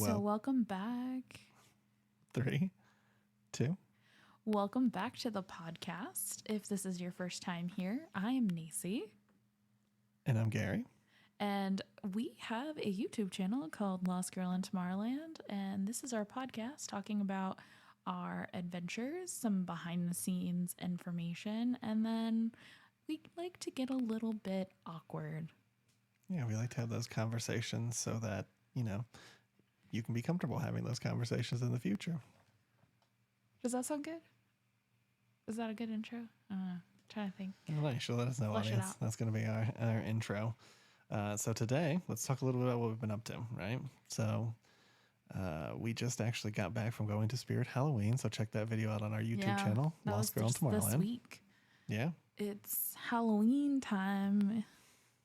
So welcome back. 3, 2. Welcome back to the podcast. If this is your first time here, I am Nacy. And I'm Gary. And we have a YouTube channel called Lost Girlintomorrowland. And this is our podcast talking about our adventures, some behind the scenes information, and then we like to get a little bit awkward. Yeah, we like to have those conversations so that, you can be comfortable having those conversations in the future. Does that sound good? Is that a good intro? Trying to think. Well, you should let us know, audience. That's going to be our intro. So today, let's talk a little bit about what we've been up to, right? So we just actually got back from going to Spirit Halloween, so check that video out on our YouTube channel, Lost Girlintomorrowland. This week. Yeah. It's Halloween time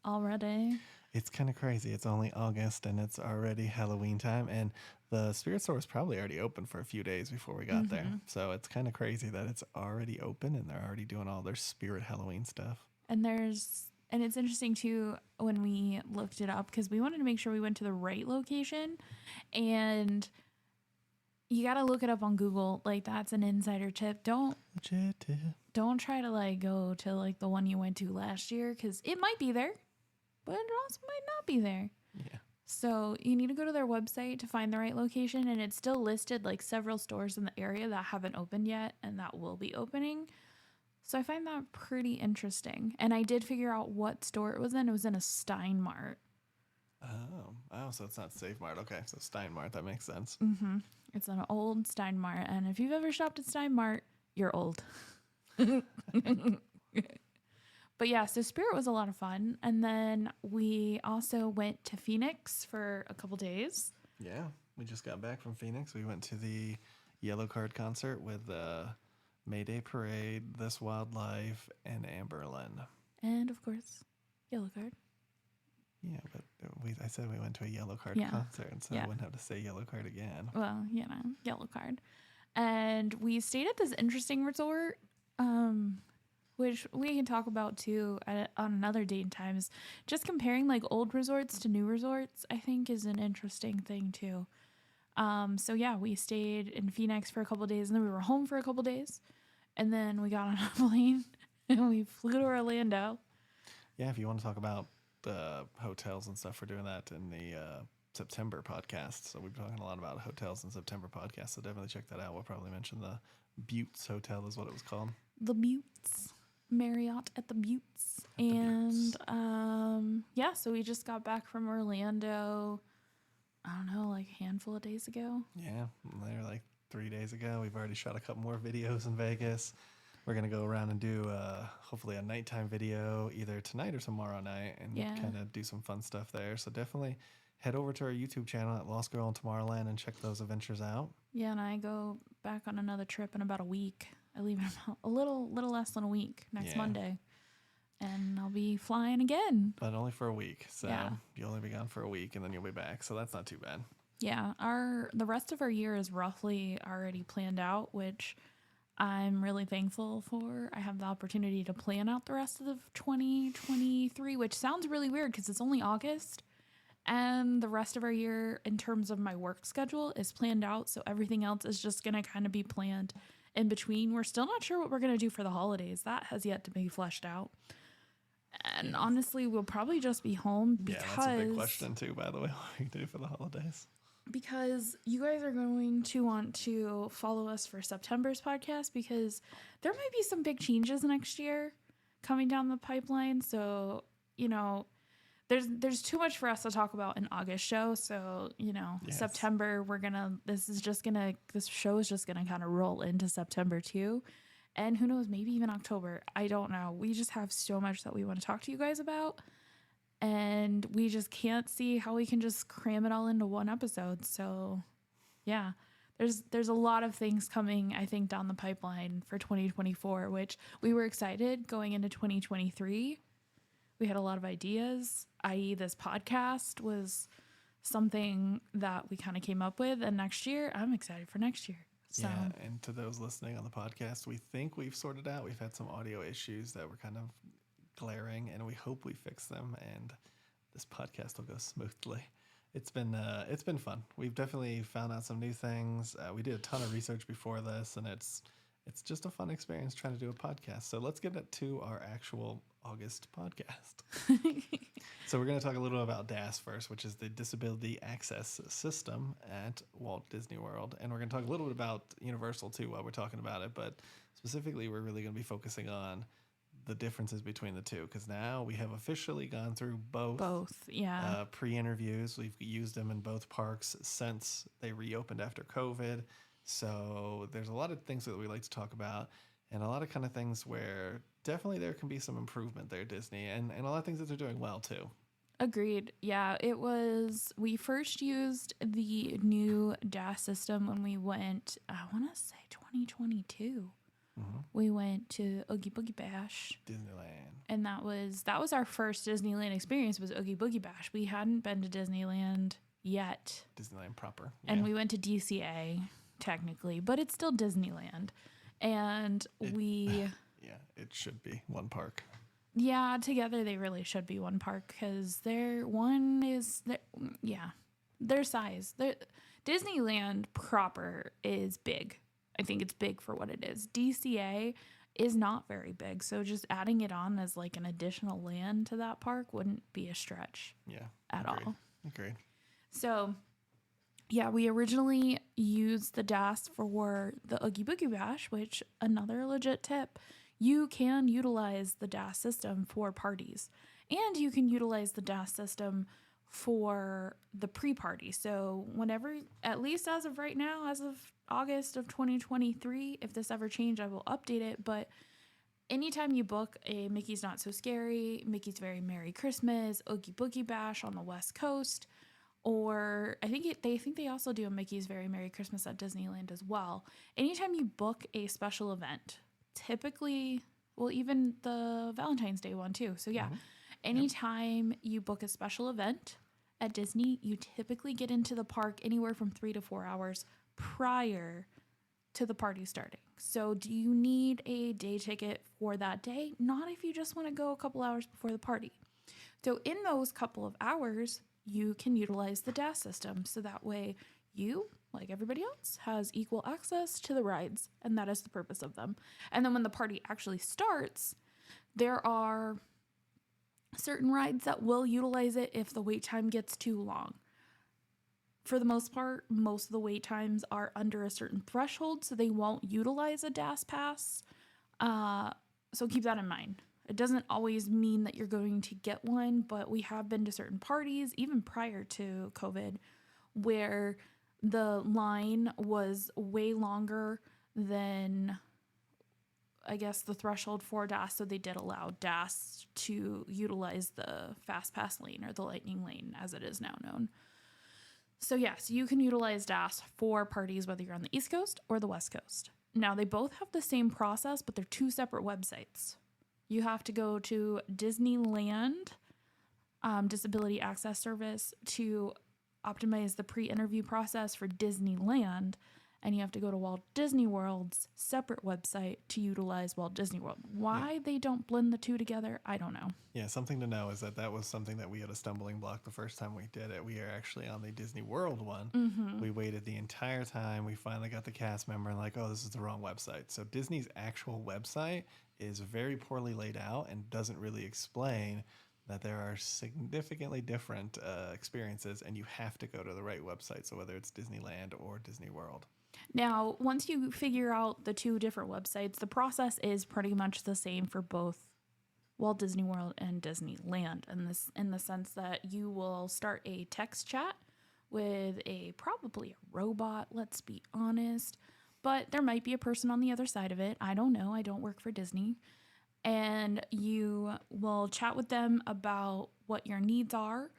already. It's kind of crazy. It's only August and it's already Halloween time. And the Spirit store was probably already open for a few days before we got there. So it's kind of crazy that it's already open and they're already doing all their Spirit Halloween stuff. And it's interesting too when we looked it up because we wanted to make sure we went to the right location. And you got to look it up on Google. Like, that's an insider tip. Don't try to go to the one you went to last year because it might be there, but it also might not be there. Yeah. So you need to go to their website to find the right location, and it's still listed several stores in the area that haven't opened yet and that will be opening. So I find that pretty interesting. And I did figure out what store it was in. It was in a Stein Mart. Oh, so it's not Save Mart. Okay, so Stein Mart, that makes sense. Mm-hmm. It's an old Stein Mart, and if you've ever shopped at Stein Mart, you're old. But yeah, so Spirit was a lot of fun. And then we also went to Phoenix for a couple days. Yeah, we just got back from Phoenix. We went to the Yellow Card concert with the Mayday Parade, This Wildlife, and Amberlin. And of course, Yellow Card. Yeah, but I said we went to a Yellow Card concert, so I wouldn't have to say Yellow Card again. Well, Yellow Card. And we stayed at this interesting resort, which we can talk about too on another date and time. Is just comparing old resorts to new resorts, I think, is an interesting thing too. So yeah, we stayed in Phoenix for a couple of days, and then we were home for a couple of days, and then we got on a plane and we flew to Orlando. Yeah, if you want to talk about the hotels and stuff, we're doing that in the September podcast. So we've been talking a lot about hotels in September podcast. So definitely check that out. We'll probably mention the Buttes Hotel is what it was called. The Buttes. Marriott at the Buttes. So we just got back from Orlando, I don't know, a handful of days ago. Yeah, they were 3 days ago. We've already shot a couple more videos in Vegas. We're going to go around and do hopefully a nighttime video either tonight or tomorrow night and kind of do some fun stuff there. So definitely head over to our YouTube channel at Lost Girlintomorrowland and check those adventures out. Yeah, and I go back on another trip in about a week. I leave in about a little less than a week next Monday. And I'll be flying again. But only for a week. So you'll only be gone for a week and then you'll be back. So that's not too bad. Yeah. The rest of our year is roughly already planned out, which I'm really thankful for. I have the opportunity to plan out the rest of the 2023, which sounds really weird because it's only August. And the rest of our year in terms of my work schedule is planned out. So everything else is just going to kind of be planned in between. We're still not sure what we're going to do for the holidays. That has yet to be fleshed out. And honestly, we'll probably just be home because... Yeah, that's a big question too, by the way, what we do for the holidays. Because you guys are going to want to follow us for September's podcast because there might be some big changes next year coming down the pipeline. So, there's too much for us to talk about in August show. So, September, this show is just gonna kind of roll into September too. And who knows, maybe even October. I don't know. We just have so much that we want to talk to you guys about. And we just can't see how we can just cram it all into one episode. So, yeah, there's a lot of things coming, I think, down the pipeline for 2024, which we were excited going into 2023. We had a lot of ideas, i.e. this podcast was something that we kind of came up with. And next year, I'm excited for next year. So. Yeah, and to those listening on the podcast, we think we've sorted out. We've had some audio issues that were kind of glaring, and we hope we fix them, and this podcast will go smoothly. It's been fun. We've definitely found out some new things. We did a ton of research before this, and it's just a fun experience trying to do a podcast. So let's get to our actual August podcast. So we're going to talk a little about DAS first, which is the Disability Access System at Walt Disney World. And we're going to talk a little bit about Universal too while we're talking about it. But specifically, we're really going to be focusing on the differences between the two, because now we have officially gone through both pre-interviews. We've used them in both parks since they reopened after COVID. So there's a lot of things that we like to talk about, and a lot of kind of things where definitely there can be some improvement there, Disney, and a lot of things that they're doing well too. Agreed. Yeah, we first used the new DAS system when we went, I want to say 2022. Mm-hmm. We went to Oogie Boogie Bash. Disneyland. And that was our first Disneyland experience, was Oogie Boogie Bash. We hadn't been to Disneyland yet. Disneyland proper. Yeah. And we went to DCA, technically, but it's still Disneyland. And it should be one park. Yeah, together they really should be one park, because their size. Disneyland proper is big. I think it's big for what it is. DCA is not very big, so just adding it on as like an additional land to that park wouldn't be a stretch. Yeah, at all. Agreed. So, yeah, we originally used the DAS for the Oogie Boogie Bash, which, another legit tip, you can utilize the DAS system for parties, and you can utilize the DAS system for the pre-party. So whenever, at least as of right now, as of August of 2023, if this ever changed, I will update it. But anytime you book a Mickey's Not So Scary, Mickey's Very Merry Christmas, Oogie Boogie Bash on the West Coast, or I think they also do a Mickey's Very Merry Christmas at Disneyland as well. Anytime you book a special event, typically, well, even the Valentine's Day one too. So yeah, anytime you book a special event at Disney, you typically get into the park anywhere from 3 to 4 hours prior to the party starting. So do you need a day ticket for that day? Not if you just want to go a couple hours before the party. So in those couple of hours, you can utilize the DAS system. So that way you, like everybody else, has equal access to the rides, and that is the purpose of them. And then when the party actually starts, there are certain rides that will utilize it if the wait time gets too long. For the most part, most of the wait times are under a certain threshold, so they won't utilize a DAS pass. So keep that in mind. It doesn't always mean that you're going to get one, but we have been to certain parties, even prior to COVID, where the line was way longer than, I guess, the threshold for DAS, so they did allow DAS to utilize the Fast Pass lane, or the Lightning Lane as it is now known. So yes, you can utilize DAS for parties whether you're on the East Coast or the West Coast. Now, they both have the same process, but they're two separate websites. You have to go to Disneyland Disability Access Service to optimize the pre-interview process for Disneyland, and you have to go to Walt Disney World's separate website to utilize Walt Disney World. Why they don't blend the two together, I don't know. Yeah, something to know is that was something that we had a stumbling block the first time we did it. We are actually on the Disney World one. Mm-hmm. We waited the entire time. We finally got the cast member and like, oh, this is the wrong website. So Disney's actual website is very poorly laid out and doesn't really explain that there are significantly different experiences, and you have to go to the right website. So whether it's Disneyland or Disney World. Now, once you figure out the two different websites, the process is pretty much the same for both Walt Disney World and Disneyland, in the sense that you will start a text chat with probably a robot, let's be honest, but there might be a person on the other side of it. I don't know. I don't work for Disney. And you will chat with them about what your needs are,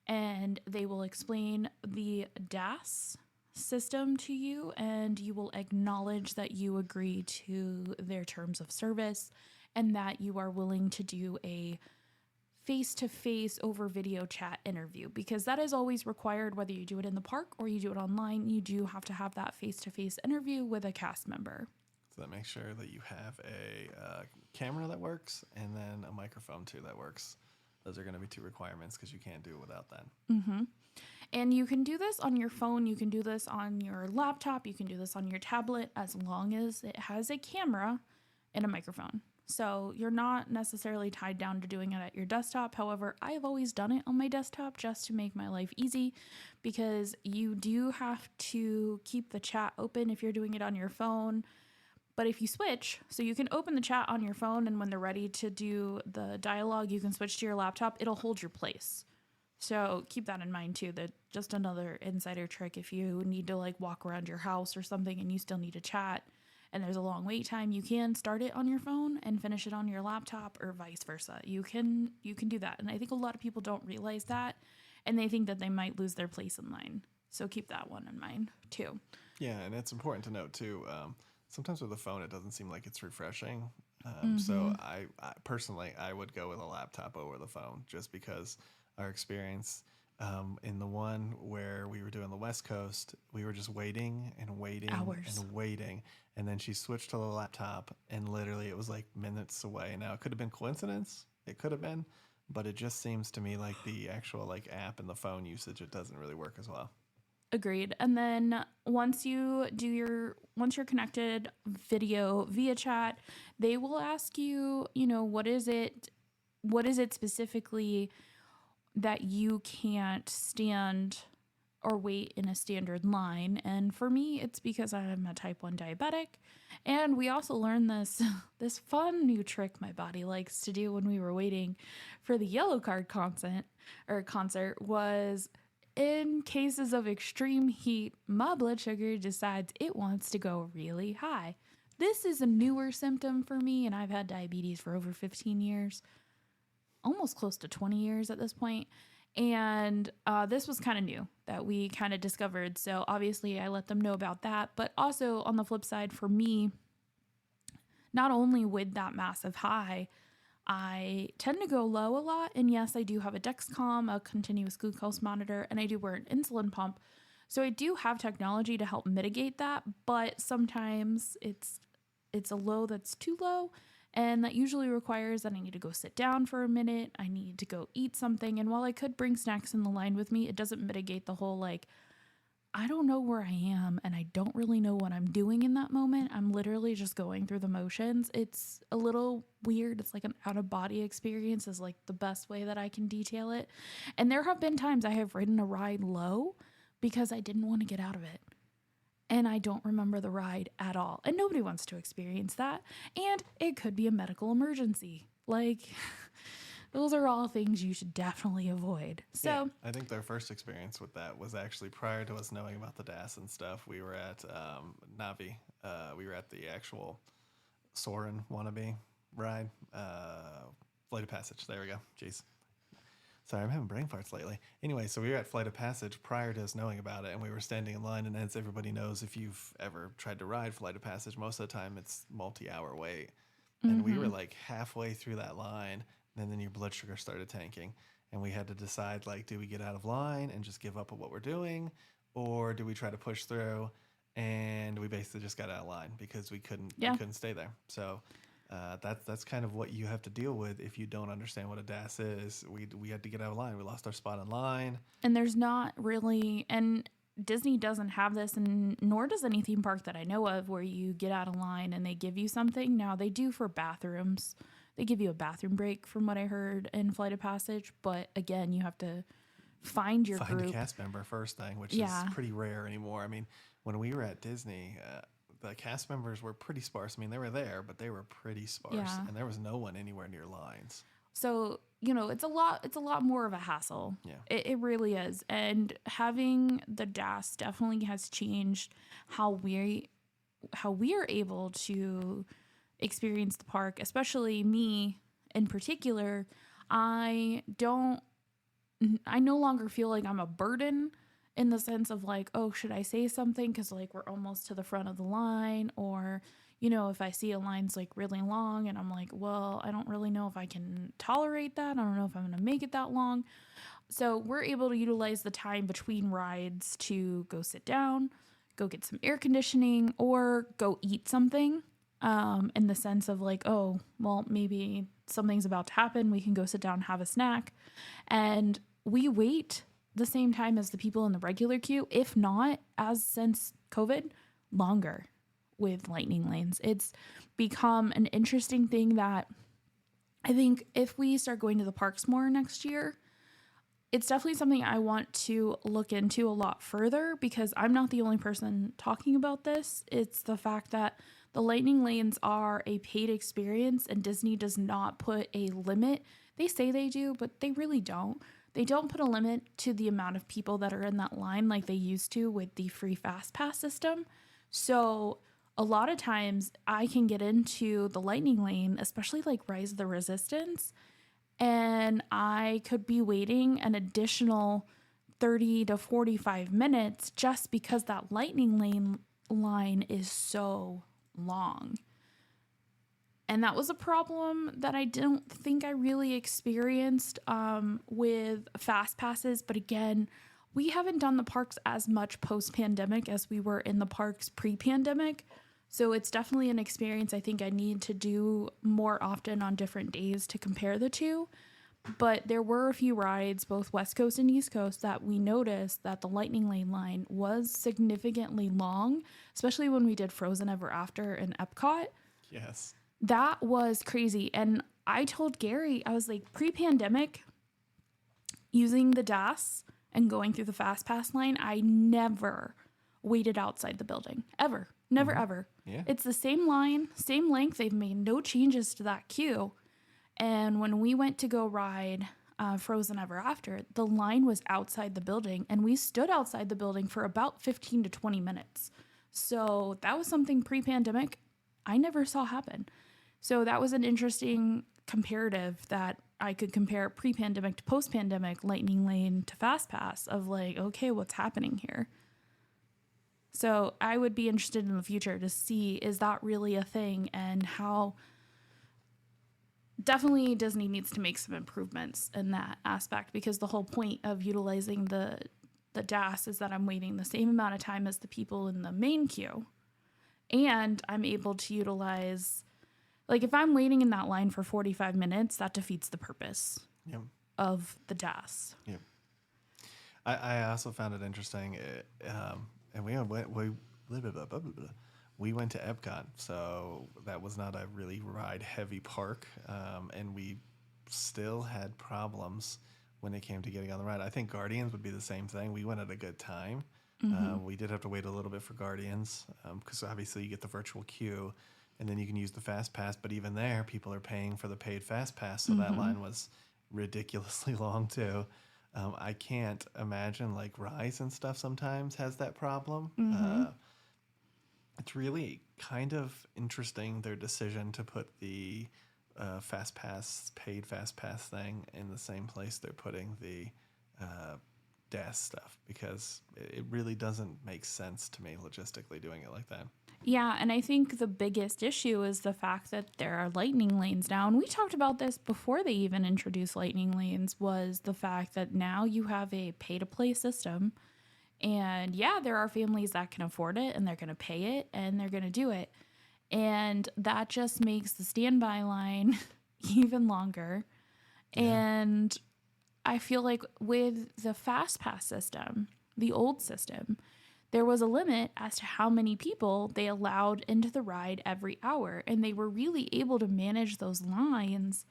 and they will explain the DAS system to you, and you will acknowledge that you agree to their terms of service and that you are willing to do a face-to-face over video chat interview, because that is always required whether you do it in the park or you do it online. You do have to have that face-to-face interview with a cast member. So that makes sure that you have a camera that works and then a microphone too that works. Those are going to be two requirements because you can't do it without that. Mm-hmm. And you can do this on your phone, you can do this on your laptop, you can do this on your tablet, as long as it has a camera and a microphone. So you're not necessarily tied down to doing it at your desktop. However, I have always done it on my desktop just to make my life easy, because you do have to keep the chat open if you're doing it on your phone. But if you switch, so you can open the chat on your phone, and when they're ready to do the dialogue, you can switch to your laptop. It'll hold your place. So keep that in mind too. That just another insider trick. If you need to like walk around your house or something and you still need to chat and there's a long wait time, you can start it on your phone and finish it on your laptop, or vice versa. You can do that. And I think a lot of people don't realize that, and they think that they might lose their place in line. So keep that one in mind too. Yeah, and it's important to note too. Sometimes with the phone, it doesn't seem like it's refreshing. So I personally, I would go with a laptop over the phone, just because our experience in the one where we were doing the West Coast, we were just waiting and waiting Hours. and waiting. And then she switched to the laptop, and literally it was like minutes away. Now, it could have been coincidence. It could have been. But it just seems to me like the actual like app and the phone usage, it doesn't really work as well. Agreed. And then once you're connected video via chat, they will ask you, what is it specifically that you can't stand or wait in a standard line. And for me, it's because I'm a type 1 diabetic. And we also learned this fun new trick my body likes to do when we were waiting for the Yellow Card concert was, in cases of extreme heat, my blood sugar decides it wants to go really high. This is a newer symptom for me, and I've had diabetes for over 15 years, almost close to 20 years at this point. And this was kind of new that we kind of discovered. So obviously I let them know about that. But also on the flip side, for me, not only with that massive high, I tend to go low a lot. And yes, I do have a Dexcom, a continuous glucose monitor, and I do wear an insulin pump. So I do have technology to help mitigate that. But sometimes it's a low that's too low. And that usually requires that I need to go sit down for a minute. I need to go eat something. And while I could bring snacks in the line with me, it doesn't mitigate the whole, like, I don't know where I am and I don't really know what I'm doing in that moment. I'm literally just going through the motions. It's a little weird. It's like an out-of-body experience is like the best way that I can detail it. And there have been times I have ridden a ride low because I didn't want to get out of it. And I don't remember the ride at all. And nobody wants to experience that. And it could be a medical emergency. Like, those are all things you should definitely avoid. So yeah, I think their first experience with that was actually prior to us knowing about the DAS and stuff. We were at Navi. We were at the actual Soarin' wannabe ride. Flight of Passage. There we go. Jeez. Sorry, I'm having brain farts lately. Anyway, so we were at Flight of Passage prior to us knowing about it, and we were standing in line, and as everybody knows, if you've ever tried to ride Flight of Passage, most of the time it's multi-hour wait. And we were like halfway through that line, and then your blood sugar started tanking, and we had to decide, like, do we get out of line and just give up on what we're doing, or do we try to push through? And we basically just got out of line because we couldn't stay there. So that's kind of what you have to deal with if you don't understand what a DAS is. We had to get out of line. We lost our spot in line. And there's not really, and Disney doesn't have this, and nor does any theme park that I know of, where you get out of line and they give you something. Now, they do for bathrooms. They give you a bathroom break, from what I heard in Flight of Passage. But again, you have to find your group. Find a cast member first thing, which is pretty rare anymore. I mean, when we were at Disney, the cast members were pretty sparse. I mean, they were there, but they were pretty sparse, and there was no one anywhere near lines. So, it's a lot more of a hassle. Yeah. It really is. And having the DAS definitely has changed how we are able to experience the park, especially me in particular. I no longer feel like I'm a burden, in the sense of like, oh, should I say something? Because like we're almost to the front of the line, or, if I see a line's like really long and I'm like, well, I don't really know if I can tolerate that. I don't know if I'm going to make it that long. So we're able to utilize the time between rides to go sit down, go get some air conditioning, or go eat something, in the sense of like, oh, well, maybe something's about to happen. We can go sit down and have a snack. And we wait the same time as the people in the regular queue, if not, as since COVID, longer with lightning lanes. It's become an interesting thing that I think if we start going to the parks more next year, it's definitely something I want to look into a lot further, because I'm not the only person talking about this. It's the fact that the lightning lanes are a paid experience and Disney does not put a limit. They say they do, but they really don't. They don't put a limit to the amount of people that are in that line like they used to with the free fast pass system. So a lot of times I can get into the lightning lane, especially like Rise of the Resistance, and I could be waiting an additional 30 to 45 minutes just because that lightning lane line is so long. And that was a problem that I don't think I really experienced with fast passes. But again, we haven't done the parks as much post-pandemic as we were in the parks pre-pandemic. So it's definitely an experience I think I need to do more often on different days to compare the two. But there were a few rides, both West Coast and East Coast, that we noticed that the lightning lane line was significantly long, especially when we did Frozen Ever After in Epcot. Yes. That was crazy. And I told Gary, I was like, pre-pandemic, using the DAS and going through the Fast Pass line, I never waited outside the building. Ever. Never, ever. Yeah. It's the same line, same length. They've made no changes to that queue. And when we went to go ride Frozen Ever After, the line was outside the building, and we stood outside the building for about 15 to 20 minutes. So that was something pre-pandemic I never saw happen. So that was an interesting comparative that I could compare pre-pandemic to post-pandemic lightning lane to fast pass of like, okay, what's happening here? So I would be interested in the future to see, is that really a thing, and how definitely Disney needs to make some improvements in that aspect, because the whole point of utilizing the DAS is that I'm waiting the same amount of time as the people in the main queue, and I'm able to utilize, like if I'm waiting in that line for 45 minutes, that defeats the purpose of the DAS. Yep. I also found it interesting, and we went to Epcot, so that was not a really ride-heavy park, and we still had problems when it came to getting on the ride. I think Guardians would be the same thing. We went at a good time. We did have to wait a little bit for Guardians, because obviously you get the virtual queue, and then you can use the Fast Pass, but even there, people are paying for the paid Fast Pass, so that line was ridiculously long too. I can't imagine, like Rise and stuff sometimes has that problem. It's really kind of interesting, their decision to put the Fast Pass, paid Fast Pass thing in the same place they're putting the DAS stuff, because it really doesn't make sense to me logistically doing it like that. Yeah, and I think the biggest issue is the fact that there are lightning lanes now. And we talked about this before they even introduced lightning lanes, was the fact that now you have a pay-to-play system. And yeah, there are families that can afford it, and they're going to pay it, and they're going to do it. And that just makes the standby line even longer. Yeah. And I feel like with the Fast Pass system, the old system, there was a limit as to how many people they allowed into the ride every hour. And they were really able to manage those lines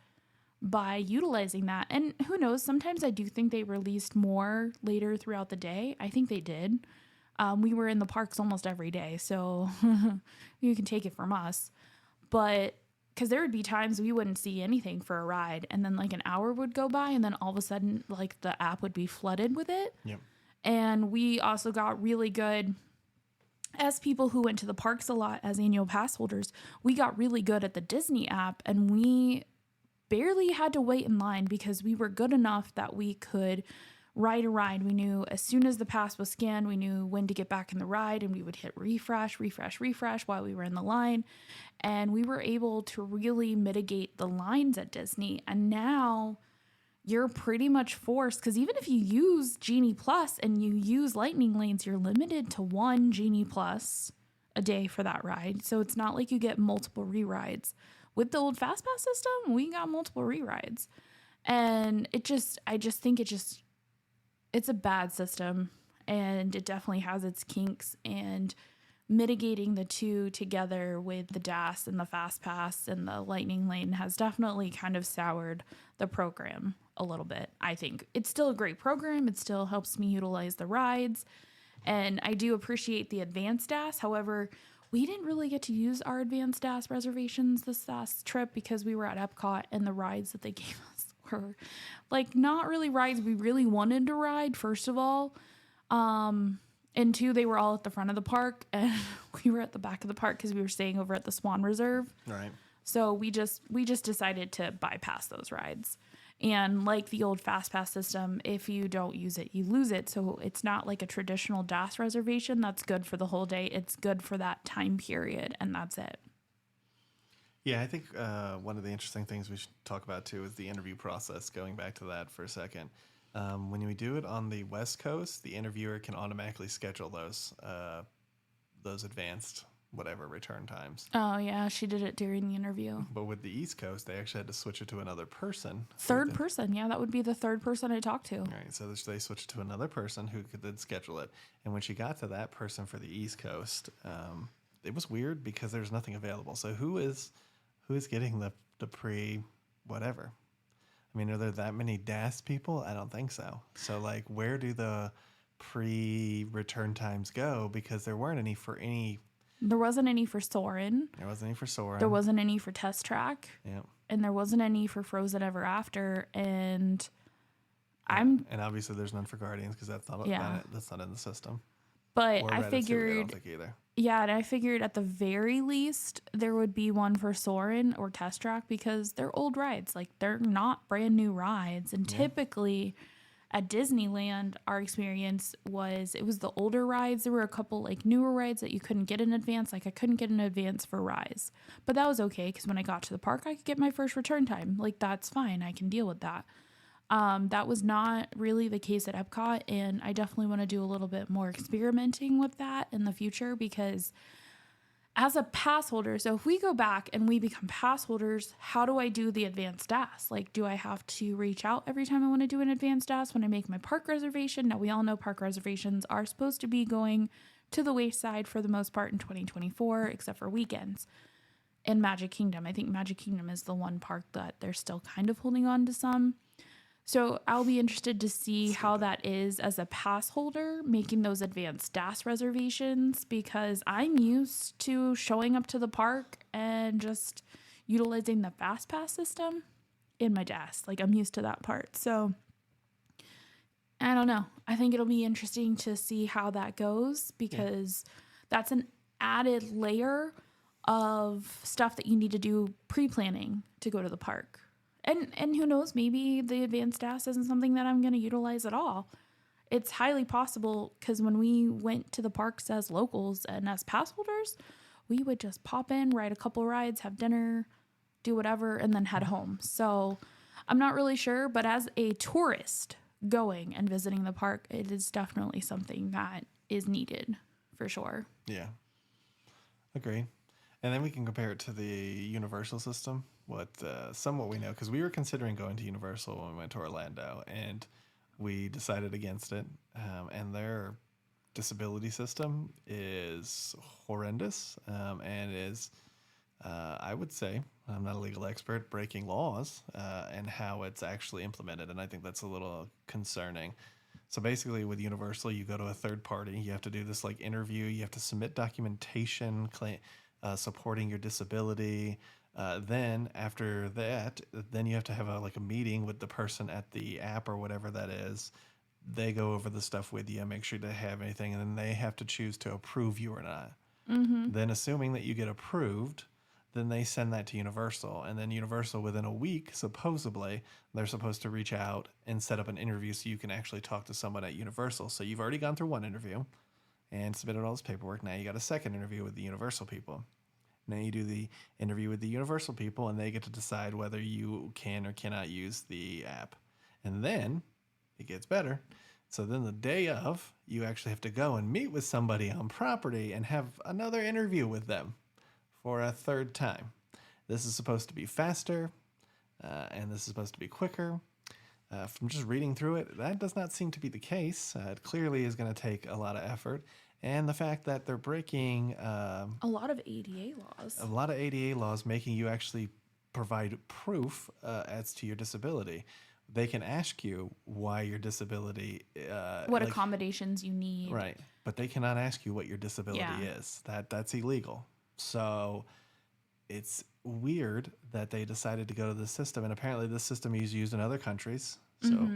by utilizing that. And who knows, sometimes I do think they released more later throughout the day. I think they did. We were in the parks almost every day, so you can take it from us. But because there would be times we wouldn't see anything for a ride, and then like an hour would go by, and then all of a sudden like the app would be flooded with it. Yep. And we also got really good, as people who went to the parks a lot as annual pass holders, we got really good at the Disney app, and we barely had to wait in line because we were good enough that we could ride a ride. We knew as soon as the pass was scanned, we knew when to get back in the ride, and we would hit refresh while we were in the line. And we were able to really mitigate the lines at Disney. And now you're pretty much forced, because even if you use Genie Plus and you use Lightning Lanes, you're limited to one Genie Plus a day for that ride. So it's not like you get multiple re-rides. With the old Fast Pass system, we got multiple re-rides. And I just think it just it's a bad system, and it definitely has its kinks, and mitigating the two together with the DAS and the Fast Pass and the Lightning Lane has definitely kind of soured the program a little bit. I think it's still a great program. It still helps me utilize the rides, and I do appreciate the advanced DAS. However, we didn't really get to use our advanced DAS reservations this last trip because we were at Epcot, and the rides that they gave us were like not really rides we really wanted to ride, first of all. And two, they were all at the front of the park, and we were at the back of the park because we were staying over at the Swan Reserve. Right. So we just decided to bypass those rides. And like the old Fast Pass system, if you don't use it, you lose it. So it's not like a traditional DAS reservation that's good for the whole day. It's good for that time period, and that's it. Yeah, I think one of the interesting things we should talk about, too, is the interview process, going back to that for a second. When we do it on the West Coast, the interviewer can automatically schedule those advanced whatever return times. Oh, yeah, she did it during the interview. But with the East Coast, they actually had to switch it to another person. Third person, yeah, that would be the third person I talked to. Right, so they switched to another person who could then schedule it. And when she got to that person for the East Coast, it was weird because there's nothing available. So who is getting the pre-whatever? I mean, are there that many DAS people? I don't think so. So, like, where do the pre-return times go? Because there weren't any for any... There wasn't any for Soarin'. There wasn't any for Soarin'. There wasn't any for Test Track. Yeah. And there wasn't any for Frozen Ever After. And I'm... And obviously there's none for Guardians because that's not in the system. But or I figured... I don't think either. Yeah, and I figured at the very least there would be one for Soarin' or Test Track because they're old rides. Like, they're not brand new rides. And typically at Disneyland, our experience was it was the older rides. There were a couple like newer rides that you couldn't get in advance. Like, I couldn't get in advance for Rise. But that was okay because when I got to the park, I could get my first return time. Like, that's fine. I can deal with that. That was not really the case at Epcot, and I definitely want to do a little bit more experimenting with that in the future because as a pass holder, so if we go back and we become pass holders, how do I do the advanced DAS? Like, do I have to reach out every time I want to do an advanced DAS when I make my park reservation? Now, we all know park reservations are supposed to be going to the wayside for the most part in 2024, except for weekends. In Magic Kingdom, I think Magic Kingdom is the one park that they're still kind of holding on to some. So I'll be interested to see how that is as a pass holder, making those advanced DAS reservations, because I'm used to showing up to the park and just utilizing the Fast Pass system in my DAS. Like, I'm used to that part. So I don't know. I think it'll be interesting to see how that goes because that's an added layer of stuff that you need to do pre-planning to go to the park. And who knows, maybe the advanced DAS isn't something that I'm going to utilize at all. It's highly possible because when we went to the parks as locals and as pass holders, we would just pop in, ride a couple rides, have dinner, do whatever, and then head home. So I'm not really sure, but as a tourist going and visiting the park, it is definitely something that is needed for sure. Yeah. Agree. And then we can compare it to the Universal system. What we know, because we were considering going to Universal when we went to Orlando, and we decided against it. And their disability system is horrendous, and is, I would say, I'm not a legal expert, breaking laws, and how it's actually implemented. And I think that's a little concerning. So basically with Universal, you go to a third party, you have to do this like interview, you have to submit documentation supporting your disability. Then after that, then you have to have a meeting with the person at the app or whatever that is. They go over the stuff with you, make sure they have anything, and then they have to choose to approve you or not. Mm-hmm. Then assuming that you get approved, then they send that to Universal. And then Universal, within a week, supposedly, they're supposed to reach out and set up an interview so you can actually talk to someone at Universal. So you've already gone through one interview and submitted all this paperwork. Now you got a second interview with the Universal people. Now you do the interview with the Universal people, and they get to decide whether you can or cannot use the app. And then it gets better. So then the day of, you actually have to go and meet with somebody on property and have another interview with them for a third time. This is supposed to be faster, and this is supposed to be quicker. From just reading through it, that does not seem to be the case. It clearly is going to take a lot of effort. And the fact that they're breaking a lot of ADA laws. A lot of ADA laws making you actually provide proof as to your disability. They can ask you why your disability... what accommodations you need. Right. But they cannot ask you what your disability is. That's illegal. So it's weird that they decided to go to this system. And apparently this system is used in other countries. So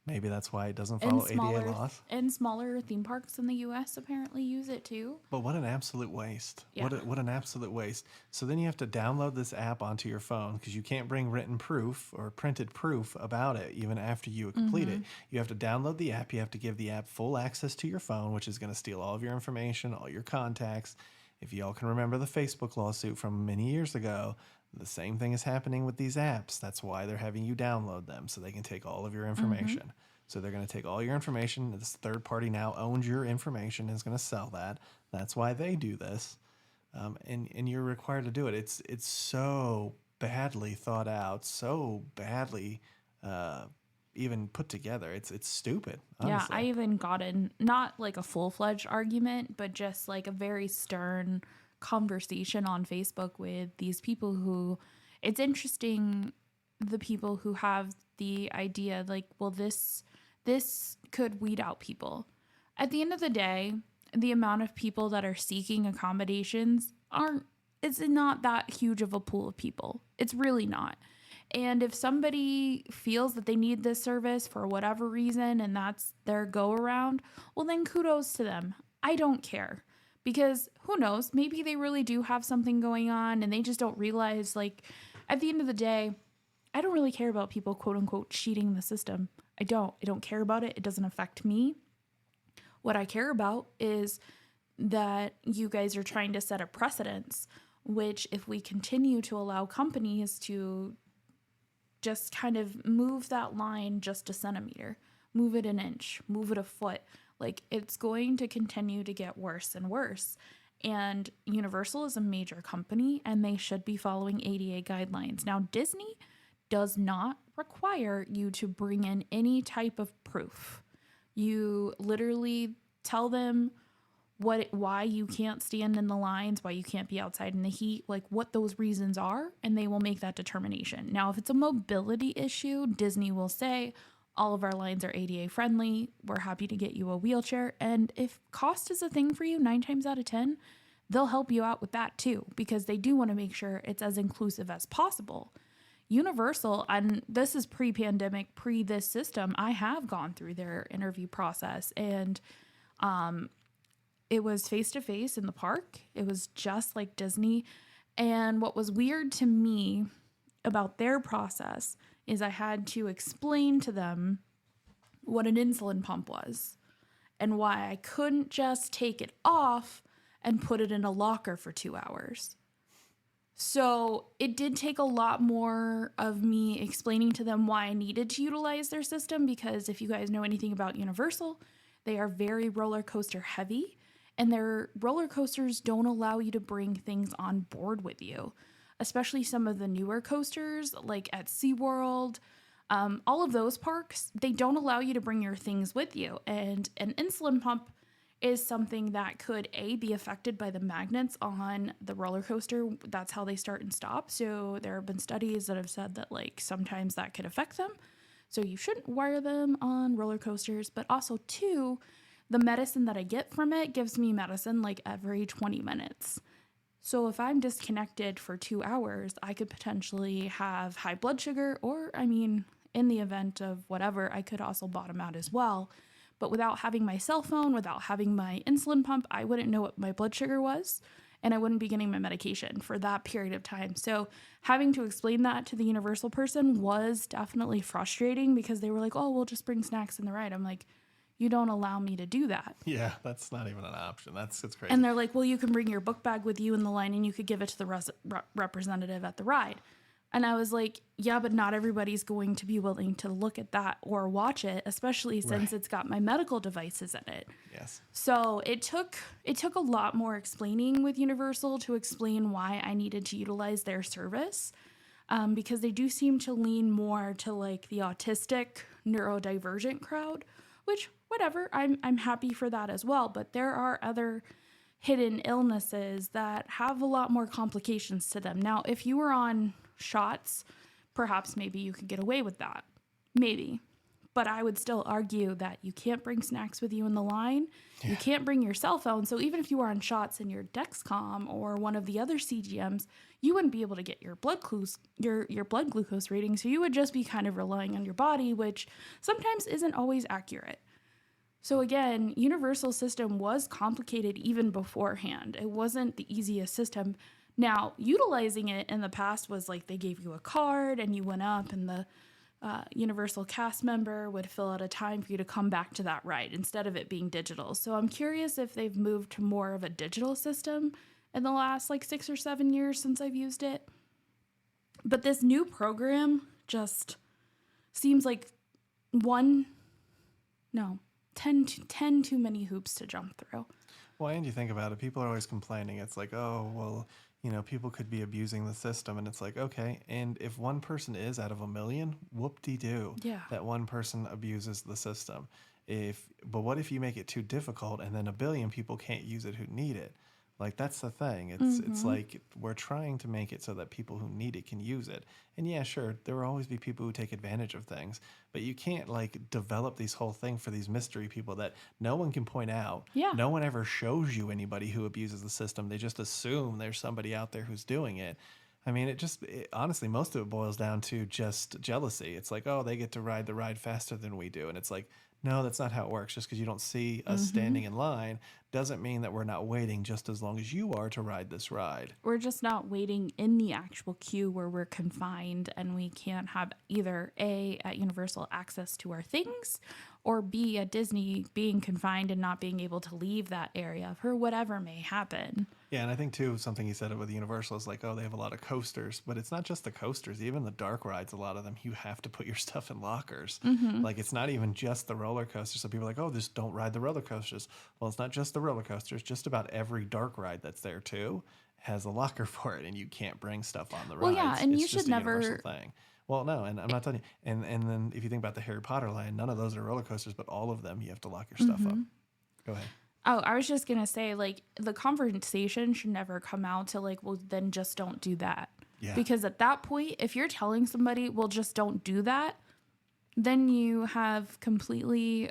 maybe that's why it doesn't follow ADA laws. And smaller theme parks in the U.S. apparently use it too. But what an absolute waste. Yeah. What an absolute waste. So then you have to download this app onto your phone because you can't bring written proof or printed proof about it even after you complete it. You have to download the app. You have to give the app full access to your phone, which is going to steal all of your information, all your contacts. If y'all can remember the Facebook lawsuit from many years ago, the same thing is happening with these apps. That's why they're having you download them so they can take all of your information. So they're going to take all your information. This third party now owns your information and is going to sell that. That's why they do this. And you're required to do it. It's so badly thought out, so badly even put together. It's stupid, honestly. Yeah, I even got in, not like a full-fledged argument, but just like a very stern conversation on Facebook with these people who, it's interesting, the people who have the idea like, well, this could weed out people. At the end of the day, the amount of people that are seeking accommodations it's not that huge of a pool of people. It's really not. And if somebody feels that they need this service for whatever reason and that's their go around, well, then kudos to them. I don't care. Because who knows, maybe they really do have something going on and they just don't realize, like, at the end of the day, I don't really care about people, quote unquote, cheating the system. I don't care about it. It doesn't affect me. What I care about is that you guys are trying to set a precedence, which if we continue to allow companies to just kind of move that line just a centimeter, move it an inch, move it a foot, like it's going to continue to get worse and worse. And Universal is a major company and they should be following ADA guidelines. Now, Disney does not require you to bring in any type of proof. You literally tell them why you can't stand in the lines, why you can't be outside in the heat, like what those reasons are, and they will make that determination. Now, if it's a mobility issue, Disney will say, all of our lines are ADA friendly. We're happy to get you a wheelchair. And if cost is a thing for you, 9 times out of 10, they'll help you out with that too, because they do want to make sure it's as inclusive as possible. Universal, and this is pre-pandemic, pre this system, I have gone through their interview process, and it was face-to-face in the park. It was just like Disney. And what was weird to me about their process is I had to explain to them what an insulin pump was and why I couldn't just take it off and put it in a locker for 2 hours. So it did take a lot more of me explaining to them why I needed to utilize their system, because if you guys know anything about Universal, they are very roller coaster heavy, and their roller coasters don't allow you to bring things on board with you. Especially some of the newer coasters, like at SeaWorld, all of those parks, they don't allow you to bring your things with you. And an insulin pump is something that could, be affected by the magnets on the roller coaster. That's how they start and stop. So there have been studies that have said that, like, sometimes that could affect them. So you shouldn't wire them on roller coasters. But also, too, the medicine that I get from it gives me medicine, like, every 20 minutes. So if I'm disconnected for 2 hours, I could potentially have high blood sugar, or, in the event of whatever, I could also bottom out as well. But without having my cell phone, without having my insulin pump, I wouldn't know what my blood sugar was, and I wouldn't be getting my medication for that period of time. So having to explain that to the Universal person was definitely frustrating, because they were like, oh, we'll just bring snacks in the ride. I'm like, you don't allow me to do that. Yeah, that's not even an option. It's crazy. And they're like, well, you can bring your book bag with you in the line and you could give it to the representative at the ride. And I was like, yeah, but not everybody's going to be willing to look at that or watch it, especially since it's got my medical devices in it. Yes. So it took a lot more explaining with Universal to explain why I needed to utilize their service, because they do seem to lean more to like the autistic, neurodivergent crowd, which whatever, I'm happy for that as well. But there are other hidden illnesses that have a lot more complications to them. Now, if you were on shots, perhaps maybe you could get away with that. Maybe. But I would still argue that you can't bring snacks with you in the line. Yeah. You can't bring your cell phone. So even if you were on shots in your Dexcom or one of the other CGMs, you wouldn't be able to get your blood glucose reading. So you would just be kind of relying on your body, which sometimes isn't always accurate. So again, Universal system was complicated even beforehand. It wasn't the easiest system. Now, utilizing it in the past was like they gave you a card and you went up and the Universal cast member would fill out a time for you to come back to that ride instead of it being digital. So I'm curious if they've moved to more of a digital system in the last like 6 or 7 years since I've used it. But this new program just seems like 10 too many hoops to jump through. Well, and you think about it, people are always complaining. It's like, oh, well, people could be abusing the system. And it's like, okay, and if one person is out of a million, whoop-de-doo. Yeah. That one person abuses the system. But what if you make it too difficult and then a billion people can't use it who need it? Like, that's the thing. It's like we're trying to make it so that people who need it can use it. And yeah, sure, there will always be people who take advantage of things, but you can't like develop these whole thing for these mystery people that no one can point out. Yeah. No one ever shows you anybody who abuses the system. They just assume there's somebody out there who's doing it. I mean, honestly, most of it boils down to just jealousy. It's like, oh, they get to ride the ride faster than we do. And it's like, no, that's not how it works. Just because you don't see us standing in line doesn't mean that we're not waiting just as long as you are to ride this ride. We're just not waiting in the actual queue where we're confined and we can't have either A, at Universal access to our things, or B, at Disney being confined and not being able to leave that area for whatever may happen. Yeah, and I think, too, something you said with Universal is like, oh, they have a lot of coasters. But it's not just the coasters. Even the dark rides, a lot of them, you have to put your stuff in lockers. Like, it's not even just the roller coasters. So people are like, oh, just don't ride the roller coasters. Well, it's not just the roller coasters. Just about every dark ride that's there, too, has a locker for it. And you can't bring stuff on the rides. Well, yeah, and it's you should never... Universal thing. Well, no, and I'm not telling you. And then if you think about the Harry Potter line, none of those are roller coasters, but all of them, you have to lock your stuff up. Go ahead. Oh, I was just going to say, like, the conversation should never come out to, like, well, then just don't do that. Yeah. Because at that point, if you're telling somebody, well, just don't do that, then you have completely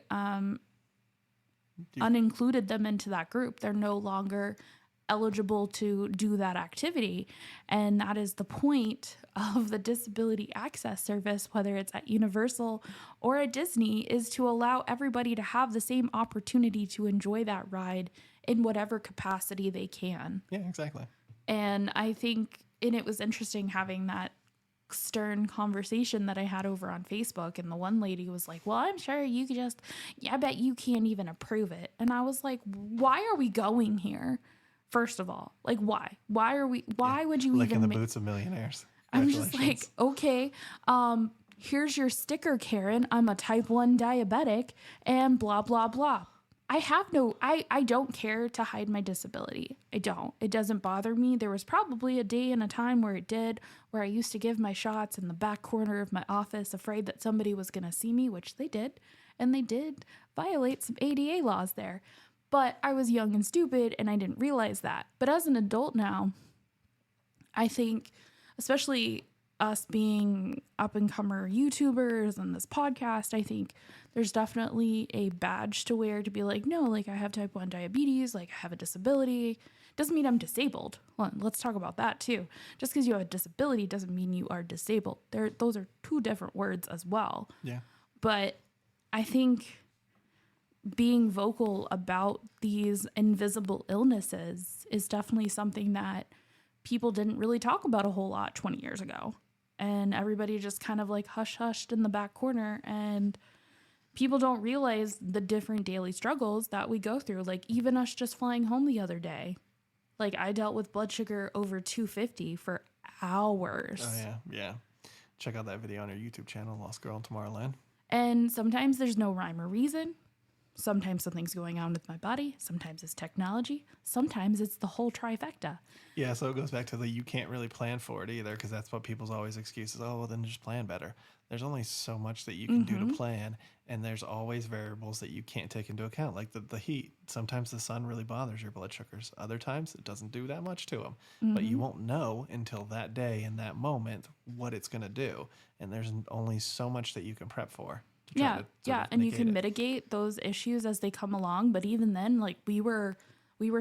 unincluded them into that group. They're no longer eligible to do that activity. And that is the point of the disability access service, whether it's at Universal or at Disney, is to allow everybody to have the same opportunity to enjoy that ride in whatever capacity they can. Yeah, exactly. And I think, and it was interesting having that stern conversation that I had over on Facebook, and the one lady was like, well, I'm sure you could just, I bet you can't even approve it. And I was like, why are we going here? First of all, like, why would you Licking even the boots of millionaires? I'm just like, okay, here's your sticker, Karen. I'm a type 1 diabetic and blah, blah, blah. I don't care to hide my disability. I don't. It doesn't bother me. There was probably a day and a time where it did, where I used to give my shots in the back corner of my office, afraid that somebody was going to see me, which they did. And they did violate some ADA laws there. But I was young and stupid, and I didn't realize that. But as an adult now, I think, especially us being up-and-comer YouTubers and this podcast, I think there's definitely a badge to wear to be like, no, like, I have type 1 diabetes, like, I have a disability. Doesn't mean I'm disabled. Well, let's talk about that, too. Just because you have a disability doesn't mean you are disabled. Those are two different words as well. Yeah. But I think being vocal about these invisible illnesses is definitely something that people didn't really talk about a whole lot 20 years ago. And everybody just kind of like hushed in the back corner, and people don't realize the different daily struggles that we go through. Like, even us just flying home the other day, like, I dealt with blood sugar over 250 for hours. Oh, yeah. Check out that video on our YouTube channel, Lost Girl in Tomorrowland. And sometimes there's no rhyme or reason. Sometimes something's going on with my body. Sometimes it's technology. Sometimes it's the whole trifecta. Yeah, so it goes back to you can't really plan for it either, because that's what people's always excuses. Oh, well, then just plan better. There's only so much that you can do to plan, and there's always variables that you can't take into account, like the heat. Sometimes the sun really bothers your blood sugars. Other times it doesn't do that much to them. But you won't know until that day and that moment what it's going to do, and there's only so much that you can prep for. And you can mitigate those issues as they come along. But even then, like we were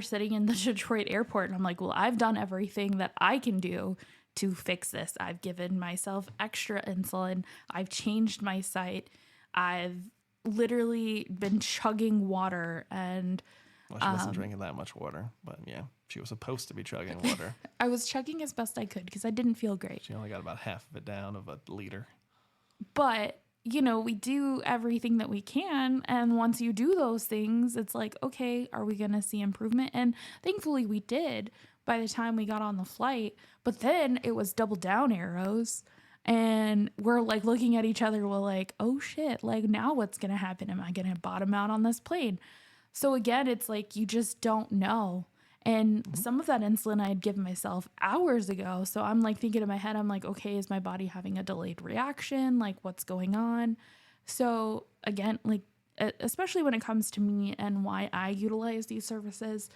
sitting in the Detroit airport, and I'm like, well, I've done everything that I can do to fix this. I've given myself extra insulin. I've changed my site. I've literally been chugging water, and well, she wasn't drinking that much water, but yeah, she was supposed to be chugging water. I was chugging as best I could because I didn't feel great. She only got about half of it down of a liter. But we do everything that we can. And once you do those things, it's like, okay, are we going to see improvement? And thankfully we did by the time we got on the flight. But then it was double down arrows. And we're like looking at each other. We're like, oh shit, like now what's going to happen? Am I going to bottom out on this plane? So again, it's like, you just don't know. And some of that insulin I had given myself hours ago. So I'm like thinking in my head, I'm like, okay, is my body having a delayed reaction? Like what's going on? So again, like, especially when it comes to me and why I utilize these services,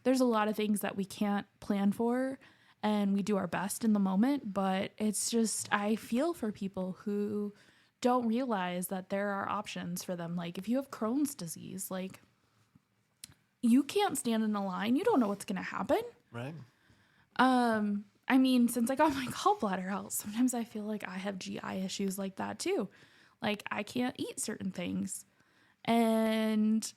there's a lot of things that we can't plan for, and we do our best in the moment. But it's just, I feel for people who don't realize that there are options for them. Like if you have Crohn's disease, like, you can't stand in a line. You don't know what's going to happen. Right. I mean, since I got my gallbladder out, sometimes I feel like I have GI issues like that too. Like I can't eat certain things, and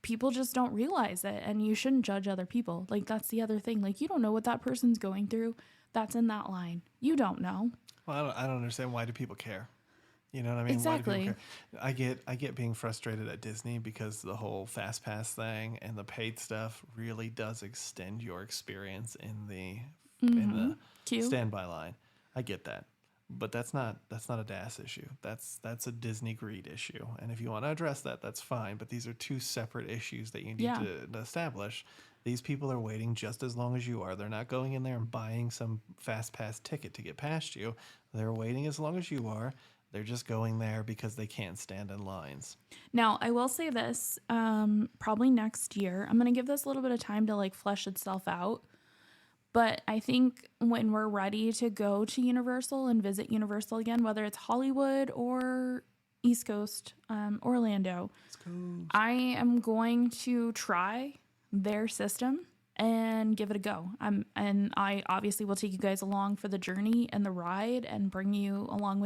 people just don't realize it, and you shouldn't judge other people. Like that's the other thing. Like you don't know what that person's going through that's in that line. You don't know. Well, I don't understand, why do people care? You know what I mean? Exactly. I get being frustrated at Disney because the whole fast pass thing and the paid stuff really does extend your experience in the standby line. I get that, but that's not a DAS issue. That's a Disney greed issue. And if you want to address that, that's fine. But these are two separate issues that you need to establish. These people are waiting just as long as you are. They're not going in there and buying some fast pass ticket to get past you. They're waiting as long as you are. They're just going there because they can't stand in lines. Now, I will say this, probably next year, I'm going to give this a little bit of time to like flesh itself out. But I think when we're ready to go to Universal and visit Universal again, whether it's Hollywood or East Coast, Orlando, I am going to try their system and give it a go. And I obviously will take you guys along for the journey and the ride and bring you along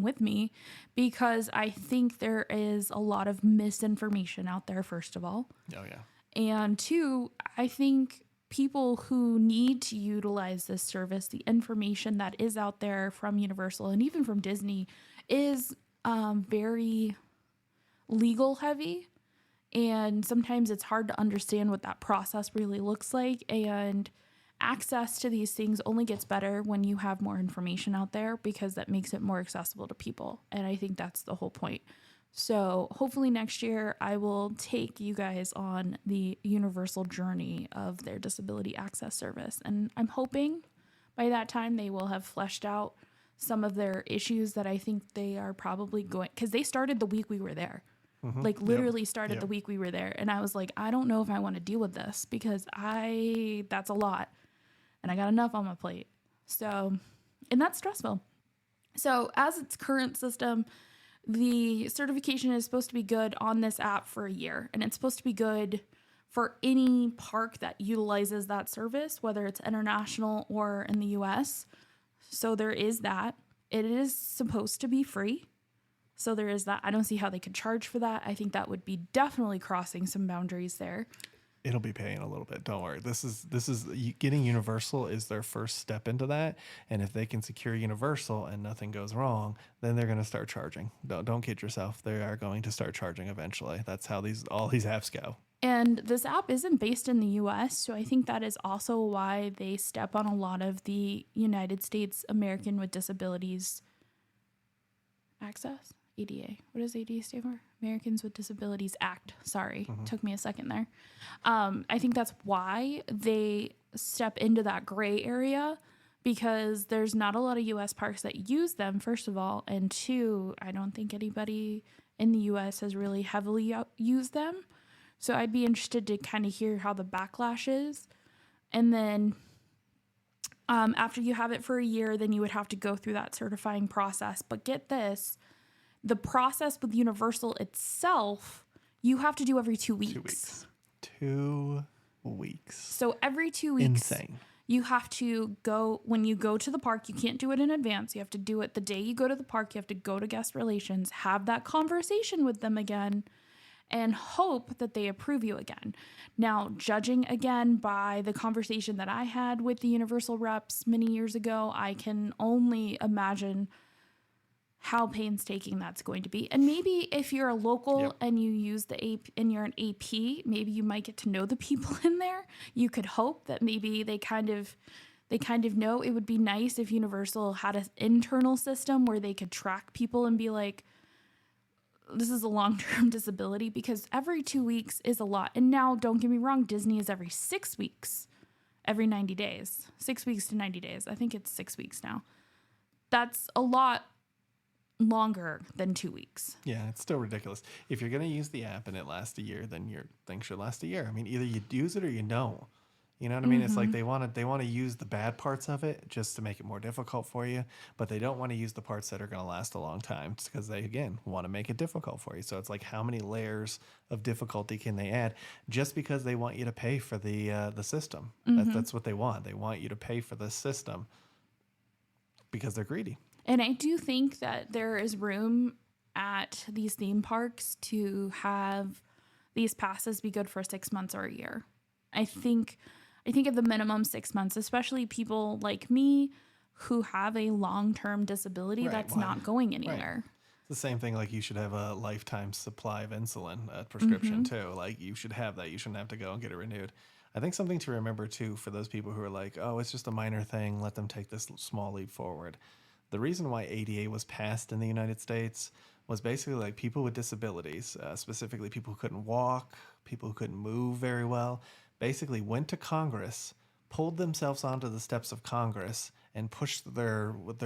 with me, because I think there is a lot of misinformation out there, first of all. Oh, yeah. And two, I think people who need to utilize this service, the information that is out there from Universal and even from Disney is very legal heavy. And sometimes it's hard to understand what that process really looks like. And access to these things only gets better when you have more information out there, because that makes it more accessible to people. And I think that's the whole point. So hopefully next year I will take you guys on the universal journey of their disability access service. And I'm hoping by that time they will have fleshed out some of their issues that I think they are probably going, because they started the week we were there. Like literally started the week we were there. And I was like, I don't know if I want to deal with this, because that's a lot. And I got enough on my plate. So, and that's stressful. So as its current system, the certification is supposed to be good on this app for a year. And it's supposed to be good for any park that utilizes that service, whether it's international or in the US. So there is that. It is supposed to be free. So there is that. I don't see how they could charge for that. I think that would be definitely crossing some boundaries there. It'll be paying a little bit. Don't worry. This is getting Universal is their first step into that. And if they can secure Universal and nothing goes wrong, then they're going to start charging. Don't kid yourself. They are going to start charging eventually. That's how all these apps go. And this app isn't based in the US, so I think that is also why they step on a lot of the United States American with Disabilities access. ADA. What does ADA stand for? Americans with Disabilities Act. Sorry, took me a second there. I think that's why they step into that gray area, because there's not a lot of U.S. parks that use them, first of all. And two, I don't think anybody in the U.S. has really heavily used them. So I'd be interested to kind of hear how the backlash is. And then after you have it for a year, then you would have to go through that certifying process. But get this, the process with Universal itself, you have to do every 2 weeks. 2 weeks. 2 weeks. So every 2 weeks. Insane. You have to go, when you go to the park, you can't do it in advance. You have to do it the day you go to the park. You have to go to guest relations, have that conversation with them again, and hope that they approve you again. Now, judging again by the conversation that I had with the Universal reps many years ago, I can only imagine how painstaking that's going to be. And maybe if you're a local and you use the AP and you're an AP, maybe you might get to know the people in there. You could hope that maybe they kind of know. It would be nice if Universal had an internal system where they could track people and be like, this is a long-term disability, because every 2 weeks is a lot. And now, don't get me wrong, Disney is every 6 weeks, every 90 days, 6 weeks to 90 days. I think it's 6 weeks now. That's a lot longer than 2 weeks. Yeah, it's still ridiculous. If you're going to use the app and it lasts a year, then your thing should last a year. I mean, either you use it or you don't. You know what I mean? It's like they want to use the bad parts of it just to make it more difficult for you, but they don't want to use the parts that are going to last a long time, because they, again, want to make it difficult for you. So it's like, how many layers of difficulty can they add just because they want you to pay for the system? That's what they want. They want you to pay for the system because they're greedy. And I do think that there is room at these theme parks to have these passes be good for 6 months or a year. I think at the minimum 6 months, especially people like me who have a long-term disability that's not going anywhere. Right. It's the same thing, like you should have a lifetime supply of insulin prescription too. Like you should have that. You shouldn't have to go and get it renewed. I think something to remember too for those people who are like, oh, it's just a minor thing, let them take this small leap forward. The reason why ADA was passed in the United States was basically like people with disabilities, specifically people who couldn't walk, people who couldn't move very well, basically went to Congress, pulled themselves onto the steps of Congress, and pushed their what do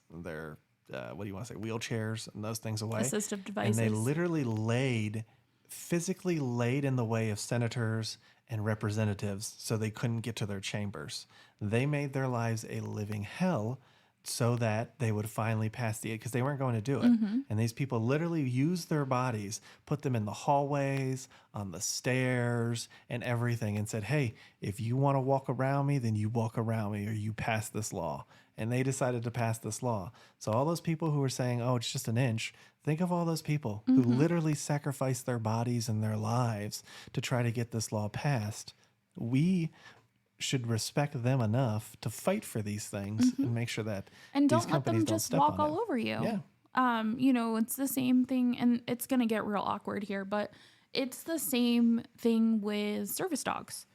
you want to say, wheelchairs and those things away. Assistive devices. And they literally physically laid in the way of senators and representatives so they couldn't get to their chambers. They made their lives a living hell so that they would finally pass because they weren't going to do it. And these people literally used their bodies, put them in the hallways, on the stairs, and everything, and said, hey, if you want to walk around me, then you walk around me, or you pass this law. And they decided to pass this law. So all those people who were saying, oh, it's just an inch, think of all those people who literally sacrificed their bodies and their lives to try to get this law passed. We should respect them enough to fight for these things and make sure that and these don't let them just walk all over you. Yeah. It's the same thing, and it's going to get real awkward here, but it's the same thing with service dogs.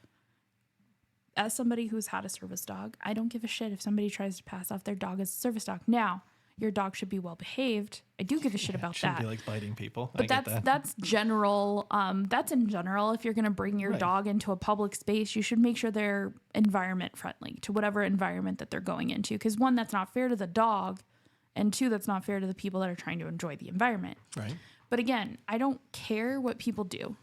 As somebody who's had a service dog, I don't give a shit if somebody tries to pass off their dog as a service dog. Now, your dog should be well behaved. I do give a shit about shouldn't that. Be like biting people. But that's general. That's in general. If you're going to bring your dog into a public space, you should make sure they're environment friendly to whatever environment that they're going into. Because one, that's not fair to the dog, and two, that's not fair to the people that are trying to enjoy the environment. Right. But again, I don't care what people do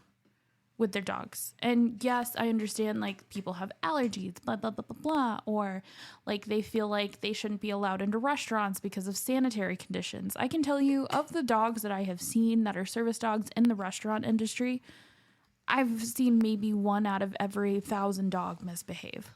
with their dogs. And yes, I understand, like, people have allergies, blah, blah, blah, blah, blah, or like they feel like they shouldn't be allowed into restaurants because of sanitary conditions. I can tell you, of the dogs that I have seen that are service dogs in the restaurant industry, I've seen maybe 1 out of every 1,000 dog misbehave.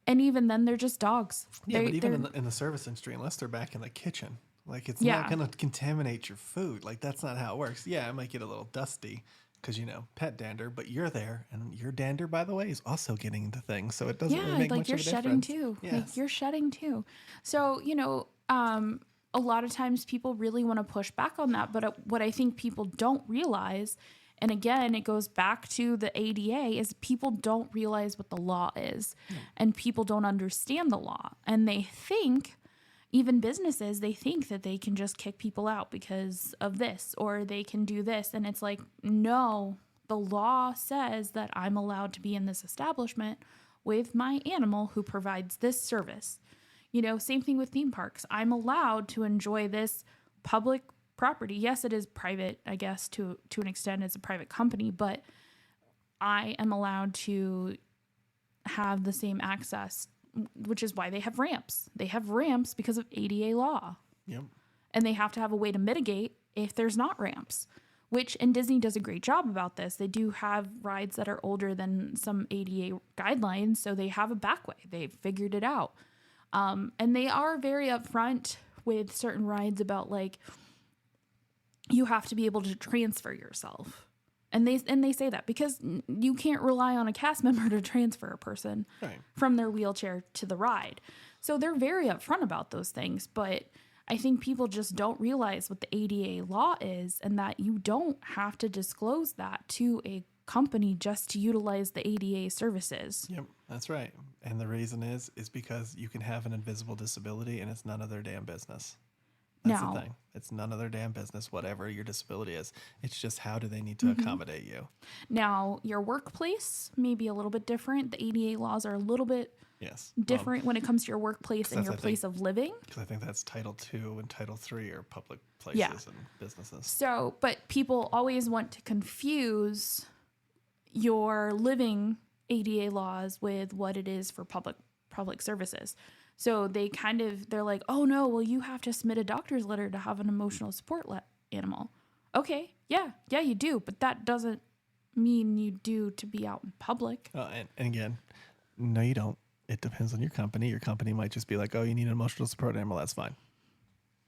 And even then, they're just dogs. Yeah, but even in the service industry, unless they're back in the kitchen, like, it's not going to contaminate your food. Like, that's not how it works. Yeah, it might get a little dusty, because, pet dander, but you're there, and your dander, by the way, is also getting into things, so it doesn't really make much of a difference. Shedding too. Yes. Like, you're shedding too. So, a lot of times people really want to push back on that, but what I think people don't realize, and again, it goes back to the ADA, is people don't realize what the law is, and people don't understand the law, and they think even businesses, they think that they can just kick people out because of this, or they can do this. And it's like, no, the law says that I'm allowed to be in this establishment with my animal who provides this service. Same thing with theme parks. I'm allowed to enjoy this public property. Yes, it is private, I guess, to an extent. It's a private company, but I am allowed to have the same access, which is why they have ramps. They have ramps because of ADA law. Yep. And they have to have a way to mitigate if there's not ramps, and Disney does a great job about this. They do have rides that are older than some ADA guidelines, so they have a back way. They've figured it out. And they are very upfront with certain rides about, like, you have to be able to transfer yourself. And they say that because you can't rely on a cast member to transfer a person from their wheelchair to the ride. So they're very upfront about those things. But I think people just don't realize what the ADA law is, and that you don't have to disclose that to a company just to utilize the ADA services. Yep, that's right. And the reason is because you can have an invisible disability and it's none of their damn business. That's the thing. It's none of their damn business, whatever your disability is. It's just how do they need to accommodate you. Now, your workplace may be a little bit different. The ADA laws are a little bit different when it comes to your workplace and your place of living. Because I think that's Title II and Title III are public places and businesses. So, but people always want to confuse your living ADA laws with what it is for public services. So they're like, oh no, well, you have to submit a doctor's letter to have an emotional support animal. Okay, yeah, you do, but that doesn't mean you do to be out in public. And again, no, you don't. It depends on your company. Your company might just be like, oh, you need an emotional support animal, that's fine.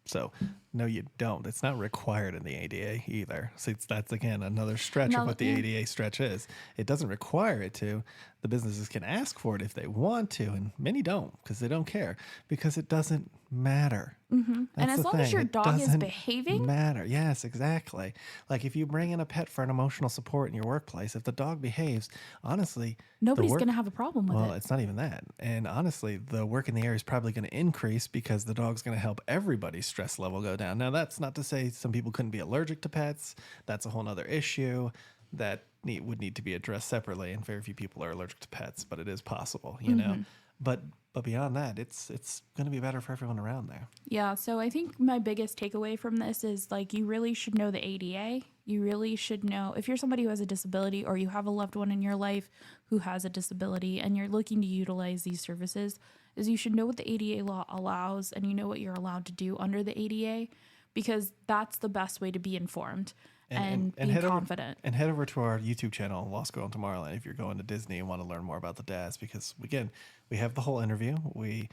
So, no, you don't. It's not required in the ADA either. So that's, again, another stretch of what the ADA stretch is. It doesn't require it to. The businesses can ask for it if they want to, and many don't because they don't care, because it doesn't matter. Mm-hmm. And as long as your dog is behaving. Matter. Yes, exactly. Like if you bring in a pet for an emotional support in your workplace, if the dog behaves, honestly, nobody's going to have a problem with it. Well, it's not even that. And honestly, the work in the area is probably going to increase because the dog's going to help everybody's stress level go down. Now, that's not to say some people couldn't be allergic to pets. That's a whole other issue that would need to be addressed separately. And very few people are allergic to pets, but it is possible, you know. But beyond that, it's going to be better for everyone around there. Yeah, so I think my biggest takeaway from this is, like, you really should know the ADA. You really should know, if you're somebody who has a disability or you have a loved one in your life who has a disability and you're looking to utilize these services, is you should know what the ADA law allows and you know what you're allowed to do under the ADA, because that's the best way to be informed and be confident. And head over to our YouTube channel, Lost Girl in Tomorrowland, if you're going to Disney and want to learn more about the dads, because again, we have the whole interview. We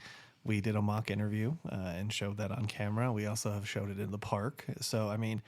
did a mock interview and showed that on camera. We also have showed it in the park. So, I mean,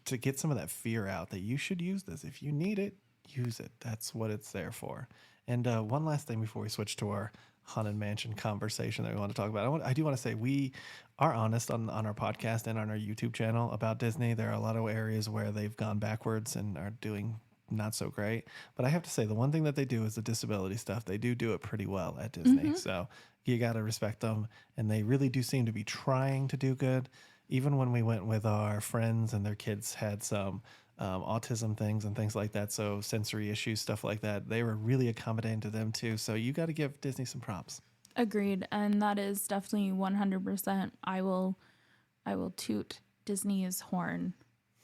to get some of that fear out that you should use this. If you need it, use it. That's what it's there for. And one last thing before we switch to our Haunted Mansion conversation that we want to talk about. I do want to say we are honest on our podcast and on our YouTube channel about Disney. There are a lot of areas where they've gone backwards and are doing not so great. But I have to say, the one thing that they do is the disability stuff. They do it pretty well at Disney. So you got to respect them. And they really do seem to be trying to do good. Even when we went with our friends and their kids had some autism things and things like that, so sensory issues, stuff like that, they were really accommodating to them too. So you got to give Disney some props. Agreed. And that is definitely 100%. I will toot Disney's horn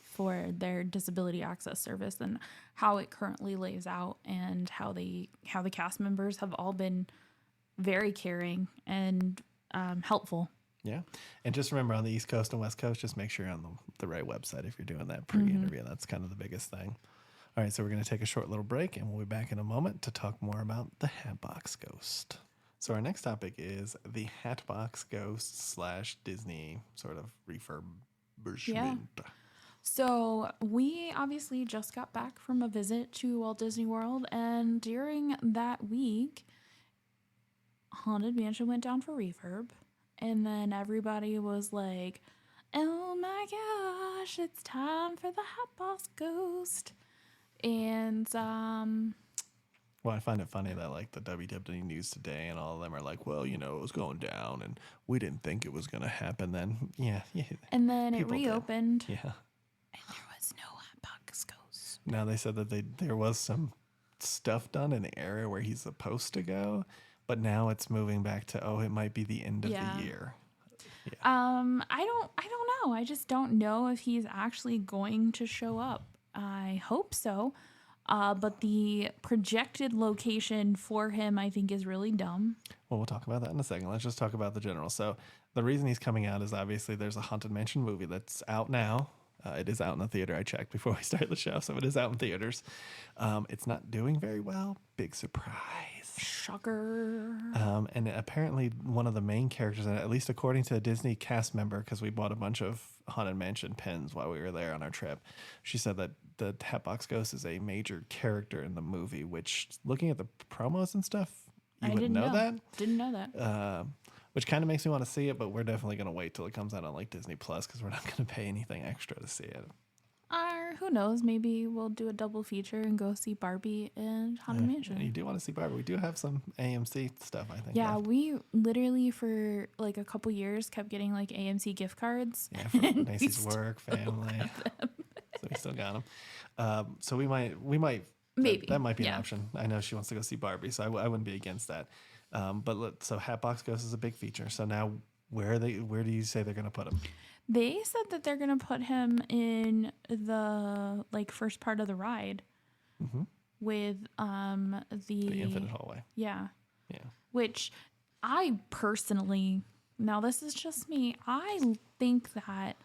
for their disability access service and how it currently lays out, and how the cast members have all been very caring and helpful. Yeah. And just remember, on the East Coast and West Coast, just make sure you're on the right website if you're doing that pre-interview. That's kind of the biggest thing. All right, so we're going to take a short little break, and we'll be back in a moment to talk more about the Hatbox Ghost. So our next topic is the Hatbox Ghost / Disney sort of refurbishment. Yeah. So we obviously just got back from a visit to Walt Disney World, and during that week, Haunted Mansion went down for refurb. And then everybody was like, oh my gosh, it's time for the Hatbox Ghost. And Well, I find it funny that like the WWE News Today and all of them are like, well, it was going down and we didn't think it was going to happen then. Yeah. And then it People did. reopened. Yeah. And there was no Hatbox Ghost. Now they said that there was some stuff done in the area where he's supposed to go, but now it's moving back to, it might be the end of the year. Yeah. I don't know. I just don't know if he's actually going to show up. I hope so. But the projected location for him, I think, is really dumb. Well, we'll talk about that in a second. Let's just talk about the general. So the reason he's coming out is obviously there's a Haunted Mansion movie that's out now. It is out in the theater. I checked before we started the show, so it is out in theaters. It's not doing very well. Big surprise. Shocker. And apparently one of the main characters, at least according to a Disney cast member, because we bought a bunch of Haunted Mansion pins while we were there on our trip, she said that the Hatbox Ghost is a major character in the movie, which, looking at the promos and stuff, you wouldn't know that. Didn't know that. Which kind of makes me want to see it, but we're definitely going to wait till it comes out on like Disney Plus because we're not going to pay anything extra to see it. Or who knows? Maybe we'll do a double feature and go see Barbie and Haunted Mansion. And you do want to see Barbie. We do have some AMC stuff, I think. Yeah, left. we literally for like a couple years kept getting like AMC gift cards. Yeah, from Macy's work, family. So we still got them. So we might maybe that might be an option. I know she wants to go see Barbie, so I wouldn't be against that. So Hatbox Ghost is a big feature. So now where do you say they're going to put him? They said that they're going to put him in the like first part of the ride with the infinite hallway. Yeah. Yeah. Which I personally, now this is just me, I think that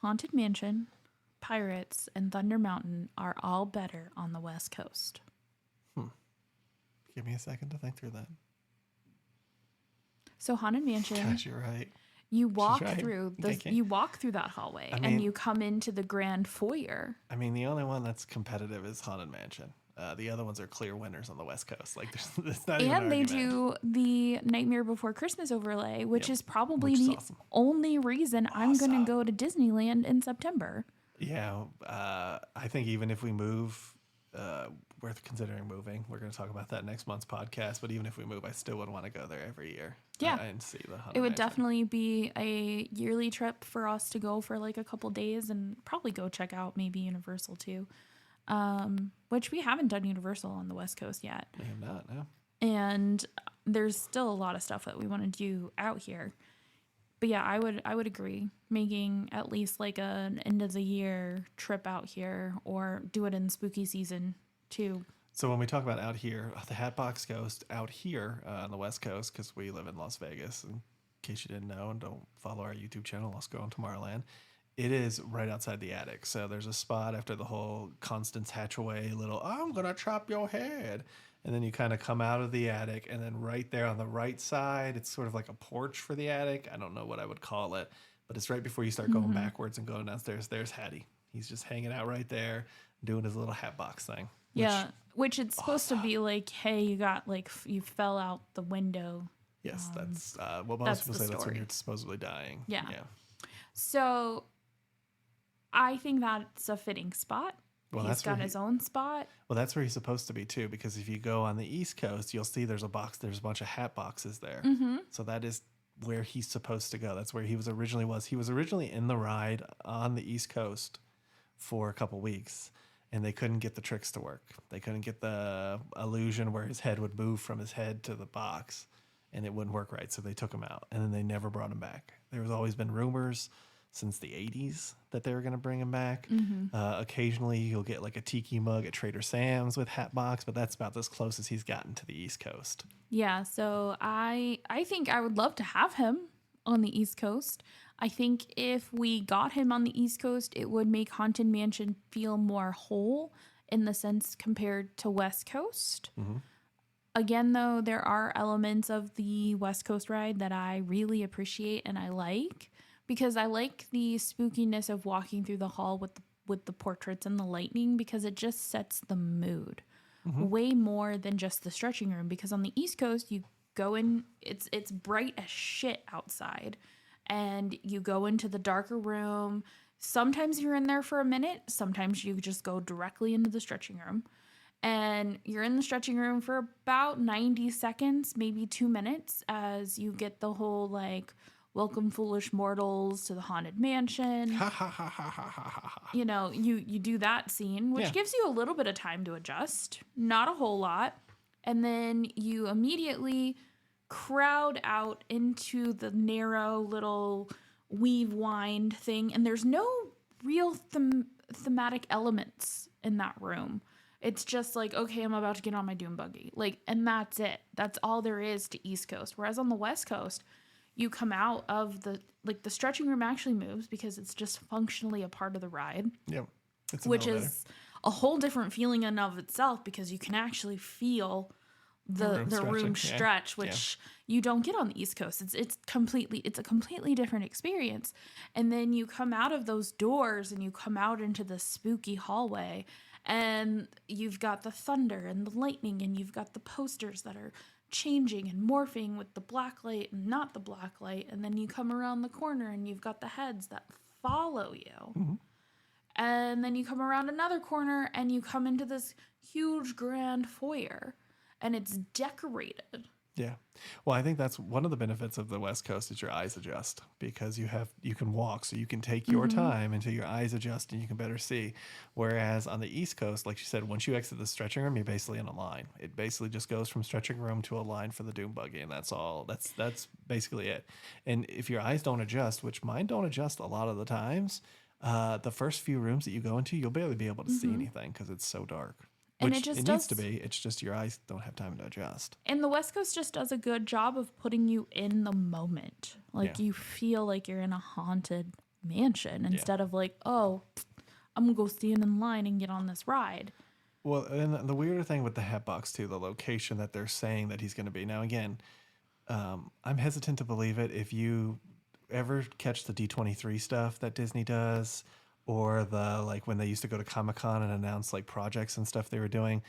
Haunted Mansion, Pirates, and Thunder Mountain are all better on the West Coast. Give me a second to think through that. So Haunted Mansion. Gosh, you're right. You walk through that hallway and you come into the grand foyer. I mean, the only one that's competitive is Haunted Mansion. The other ones are clear winners on the West Coast. Like, there's not even an they argument. do the Nightmare Before Christmas overlay, which is probably the only reason I'm going to go to Disneyland in September. Yeah, I think even if we move, we're considering moving. We're going to talk about that next month's podcast. But even if we move, I still would want to go there every year. Yeah, and see the Haunted it would Mansion. definitely be a yearly trip for us to go for like a couple days and probably go check out maybe Universal too, which we haven't done Universal on the West Coast yet. We have not, no. And there's still a lot of stuff that we want to do out here. But yeah, I would agree making at least like an end of the year trip out here or do it in spooky season too. So when we talk about out here, the Hatbox Ghost out here on the West Coast, because we live in Las Vegas, in case you didn't know and don't follow our YouTube channel, lostgirlintommorrowland, it is right outside the attic. So there's a spot after the whole Constance Hatchaway little, I'm going to chop your head. And then you kind of come out of the attic, and then right there on the right side, it's sort of like a porch for the attic. I don't know what I would call it, but it's right before you start going backwards and going downstairs. There's Hattie. He's just hanging out right there doing his little Hatbox thing. Yeah, which it's supposed to be like, hey, you fell out the window. Yes, that's what most people say. That's when you're supposedly dying. Yeah. So I think that's a fitting spot. Well, he's got his own spot. Well, that's where he's supposed to be too, because if you go on the East Coast, you'll see there's a bunch of hat boxes there. So that is where he's supposed to go. That's where he was originally. He was originally in the ride on the East Coast for a couple weeks. And they couldn't get the tricks to work. They couldn't get the illusion where his head would move from his head to the box, and it wouldn't work right. So they took him out, and then they never brought him back. There's always been rumors since the 80s that they were going to bring him back. Occasionally, you'll get like a tiki mug at Trader Sam's with Hatbox, but that's about as close as he's gotten to the East Coast. Yeah, so I think I would love to have him on the East Coast. I think if we got him on the East Coast, it would make Haunted Mansion feel more whole in the sense compared to West Coast. Again, though, there are elements of the West Coast ride that I really appreciate and I like, because I like the spookiness of walking through the hall with the portraits and the lightning, because it just sets the mood way more than just the stretching room. Because on the East Coast, you go in, it's bright as shit outside. And you go into the darker room. Sometimes you're in there for a minute. Sometimes you just go directly into the stretching room. And you're in the stretching room for about 90 seconds, maybe 2 minutes, as you get the whole like, welcome foolish mortals to the haunted mansion. Ha ha ha ha ha ha ha. You know, you do that scene, which gives you a little bit of time to adjust, not a whole lot. And then you immediately crowd out into the narrow little weave wind thing. And there's no real thematic elements in that room. It's just like, okay, I'm about to get on my doom buggy. Like, and that's it. That's all there is to East Coast. Whereas on the West Coast, you come out of the stretching room actually moves because it's just functionally a part of the ride. Yep. Which is a whole different feeling in and of itself because you can actually feel the room stretch, which you don't get on the East Coast. It's a completely different experience. And then you come out of those doors and you come out into the spooky hallway, and you've got the thunder and the lightning, and you've got the posters that are changing and morphing with the black light and not the black light. And then you come around the corner and you've got the heads that follow you. Mm-hmm. And then you come around another corner and you come into this huge grand foyer, and it's decorated. Yeah. Well, I think that's one of the benefits of the West Coast is your eyes adjust because you can walk, so you can take your time until your eyes adjust and you can better see. Whereas on the East Coast, like you said, once you exit the stretching room, you're basically in a line. It basically just goes from stretching room to a line for the doom buggy, and that's all. That's basically it. And if your eyes don't adjust, which mine don't adjust a lot of the times, the first few rooms that you go into, you'll barely be able to see anything because it's so dark. And which it needs to be. It's just your eyes don't have time to adjust. And the West Coast just does a good job of putting you in the moment. Like you feel like you're in a haunted mansion instead of like, oh, I'm going to go stand in line and get on this ride. Well, and the weirder thing with the Hatbox too, the location that they're saying that he's going to be. Now, again, I'm hesitant to believe it. If you ever catch the D23 stuff that Disney does, or the like when they used to go to Comic-Con and announce like projects and stuff they were doing,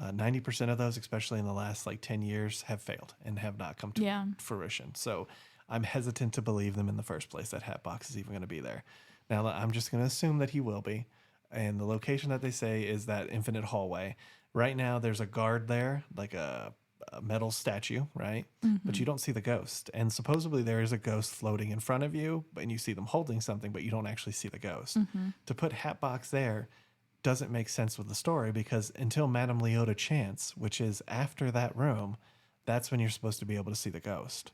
90% of those, especially in the last like 10 years, have failed and have not come to fruition. So I'm hesitant to believe them in the first place that Hatbox is even going to be there. Now I'm just going to assume that he will be. And the location that they say is that infinite hallway. Right now there's a guard there, like a metal statue, right? But you don't see the ghost. And supposedly there is a ghost floating in front of you, and you see them holding something, but you don't actually see the ghost. To put Hatbox there doesn't make sense with the story, because until Madame Leota chants, which is after that room, that's when you're supposed to be able to see the ghost.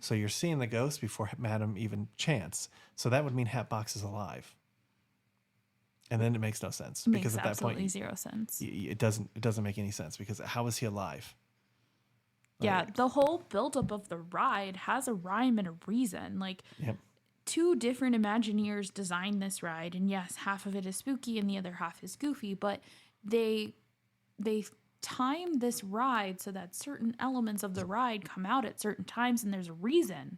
So you're seeing the ghost before Madame even chants. So that would mean Hatbox is alive. And then it makes no sense. Because at that point, absolutely zero sense. It doesn't make any sense, because how is he alive? Yeah, the whole buildup of the ride has a rhyme and a reason. Like, two different Imagineers designed this ride, and yes, half of it is spooky and the other half is goofy, but they time this ride so that certain elements of the ride come out at certain times, and there's a reason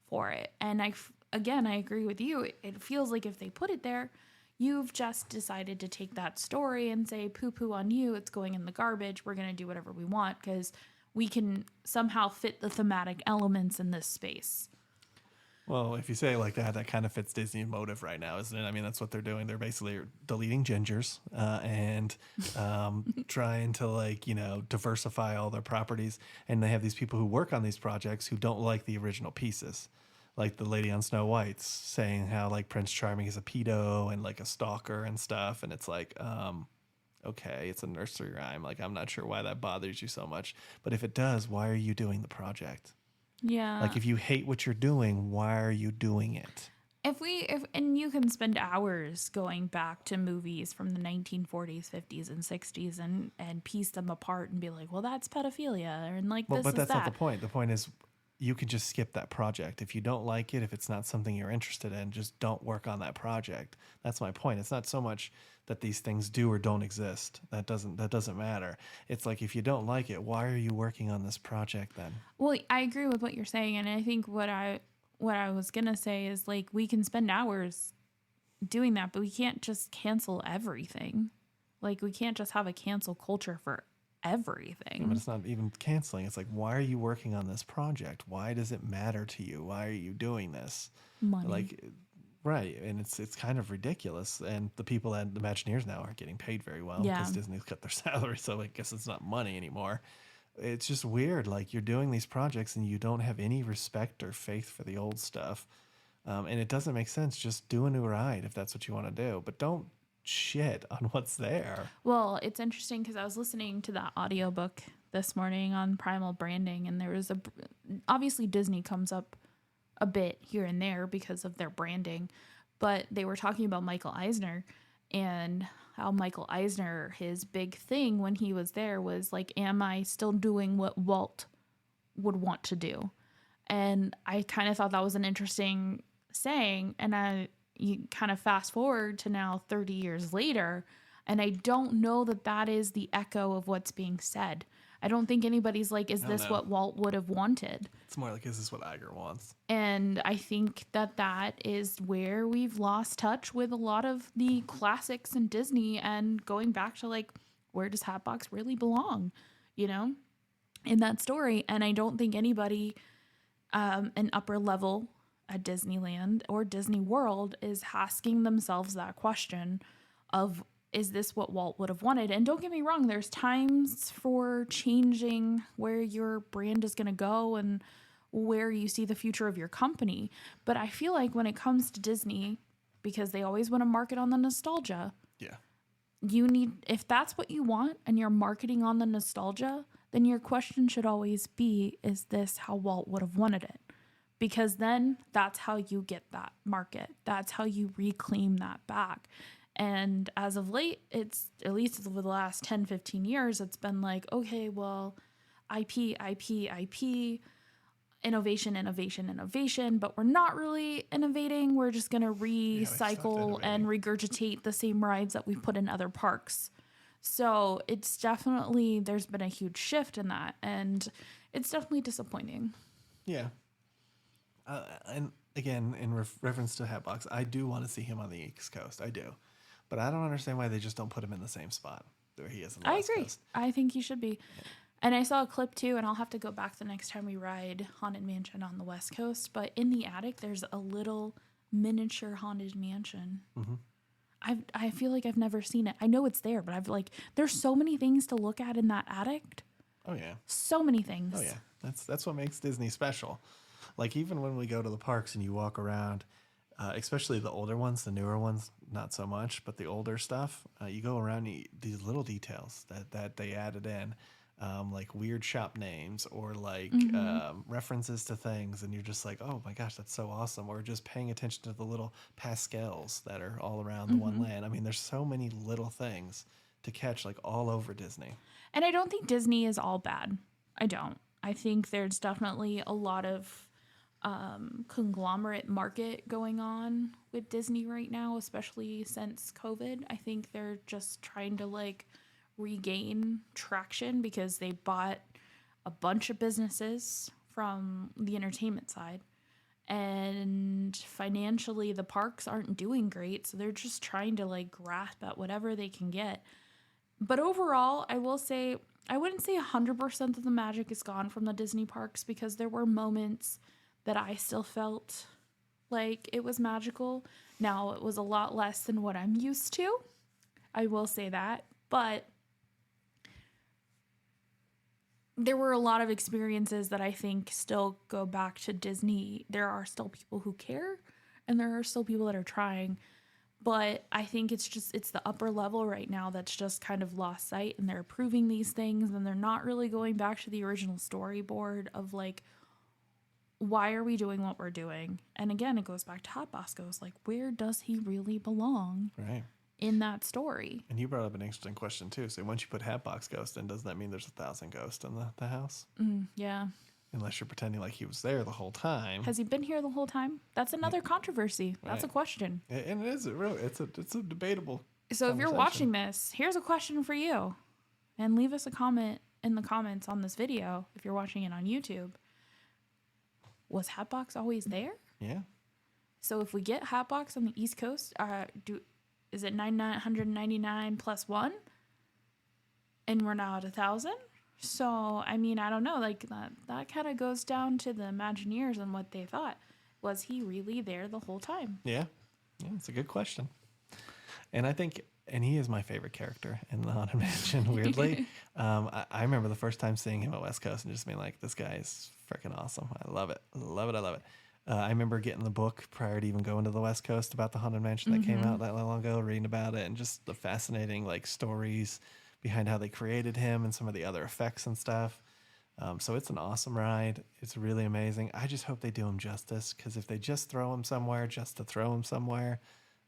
for it. And I agree with you. It feels like if they put it there, you've just decided to take that story and say, poo-poo on you, it's going in the garbage, we're going to do whatever we want, because we can somehow fit the thematic elements in this space. Well, if you say it like that, that kind of fits Disney's motive right now, isn't it? I mean, that's what they're doing. They're basically deleting gingers and trying to, diversify all their properties. And they have these people who work on these projects who don't like the original pieces. Like the lady on Snow White's saying how, like, Prince Charming is a pedo and, like, a stalker and stuff. And it's like, okay, it's a nursery rhyme. Like, I'm not sure why that bothers you so much. But if it does, why are you doing the project? Yeah. Like, if you hate what you're doing, why are you doing it? And you can spend hours going back to movies from the 1940s, 50s, and 60s and piece them apart and be like, well, that's pedophilia. And like, but that's not the point. The point is, you can just skip that project. If you don't like it, if it's not something you're interested in, just don't work on that project. That's my point. It's not so much that these things do or don't exist. That doesn't matter. It's like, if you don't like it, why are you working on this project then? Well, I agree with what you're saying, and I think what I was gonna say is, like, we can spend hours doing that, but we can't just cancel everything. Like, we can't just have a cancel culture for everything. Yeah, but it's not even canceling. It's like, why are you working on this project? Why does it matter to you? Why are you doing this? Money. Like, Right, and it's kind of ridiculous, and the people at Imagineers now aren't getting paid very well Yeah. because Disney's cut their salary, so I guess it's not money anymore. It's just weird, like you're doing these projects and you don't have any respect or faith for the old stuff, and it doesn't make sense. Just do a new ride if that's what you want to do, but don't shit on what's there. Well, it's interesting because I was listening to that audiobook this morning on primal branding, and there was obviously Disney comes up a bit here and there because of their branding, but they were talking about Michael Eisner and how Michael Eisner, his big thing when he was there was like, am I still doing what Walt would want to do? And I kind of thought that was an interesting saying, and you kind of fast forward to now 30 years later, and I don't know that that is the echo of what's being said. I don't think anybody's like, is this what Walt would have wanted? It's more like, is this what Iger wants? And I think that that is where we've lost touch with a lot of the classics in Disney, and going back to like, where does Hatbox really belong, you know, in that story? And I don't think anybody an upper level at Disneyland or Disney World is asking themselves that question of, is this what Walt would have wanted? And don't get me wrong, there's times for changing where your brand is going to go and where you see the future of your company. But I feel like when it comes to Disney, because they always want to market on the nostalgia. Yeah. If that's what you want and you're marketing on the nostalgia, then your question should always be, is this how Walt would have wanted it? Because then that's how you get that market. That's how you reclaim that back. And as of late, it's, at least over the last 10, 15 years, it's been like, okay, well, IP, innovation, but we're not really innovating. We're just going to recycle and regurgitate the same rides that we've put in other parks. So it's definitely, there's been a huge shift in that, and it's definitely disappointing. Yeah. And again, in reference to Hatbox, I do want to see him on the East Coast. I do. But I don't understand why they just don't put him in the same spot where he is in the West Coast. I agree. Coast. I think he should be. Yeah. And I saw a clip too, and I'll have to go back the next time we ride Haunted Mansion on the West Coast. But in the attic, there's a little miniature Haunted Mansion. Mm-hmm. I feel like I've never seen it. I know it's there, but there's so many things to look at in that attic. Oh yeah. So many things. Oh yeah. That's what makes Disney special. Like even when we go to the parks and you walk around, especially the older ones, the newer ones, not so much, but the older stuff, you go around, these little details that they added in, like weird shop names or like references to things, and you're just like, oh my gosh, that's so awesome. Or just paying attention to the little pascals that are all around the one land. I mean, there's so many little things to catch, like all over Disney. And I don't think Disney is all bad. I don't. I think there's definitely a lot of conglomerate market going on with Disney right now, especially since COVID. I think they're just trying to like regain traction because they bought a bunch of businesses from the entertainment side, and financially the parks aren't doing great, so they're just trying to like grasp at whatever they can get. But overall, I will say, I wouldn't say 100% of the magic is gone from the Disney parks, because there were moments that I still felt like it was magical. Now, it was a lot less than what I'm used to. I will say that. But there were a lot of experiences that I think still go back to Disney. There are still people who care, and there are still people that are trying. But I think it's the upper level right now that's just kind of lost sight, and they're approving these things, and they're not really going back to the original storyboard of like, why are we doing what we're doing? And again, it goes back to Hatbox Ghost. Like, where does he really belong in that story? And you brought up an interesting question, too. So once you put Hatbox Ghost in, doesn't that mean there's 1,000 ghosts in the house? Yeah. Unless you're pretending like he was there the whole time. Has he been here the whole time? That's another controversy. That's a question. And it is it's a debatable. So if you're watching this, here's a question for you. And leave us a comment in the comments on this video if you're watching it on YouTube. Was Hatbox always there? Yeah. So if we get Hatbox on the East Coast, is it 999 plus 1? And we're now at 1,000? So, I mean, I don't know. Like, that kind of goes down to the Imagineers and what they thought. Was he really there the whole time? Yeah. Yeah, it's a good question. And I think, and he is my favorite character in the Haunted Mansion, weirdly. I remember the first time seeing him at West Coast and just being like, this guy is freaking awesome. I love it. I love it. I love it. I remember getting the book prior to even going to the West Coast about the Haunted Mansion that came out that long ago, reading about it, and just the fascinating like stories behind how they created him and some of the other effects and stuff. So it's an awesome ride. It's really amazing. I just hope they do him justice, because if they just throw him somewhere just to throw him somewhere,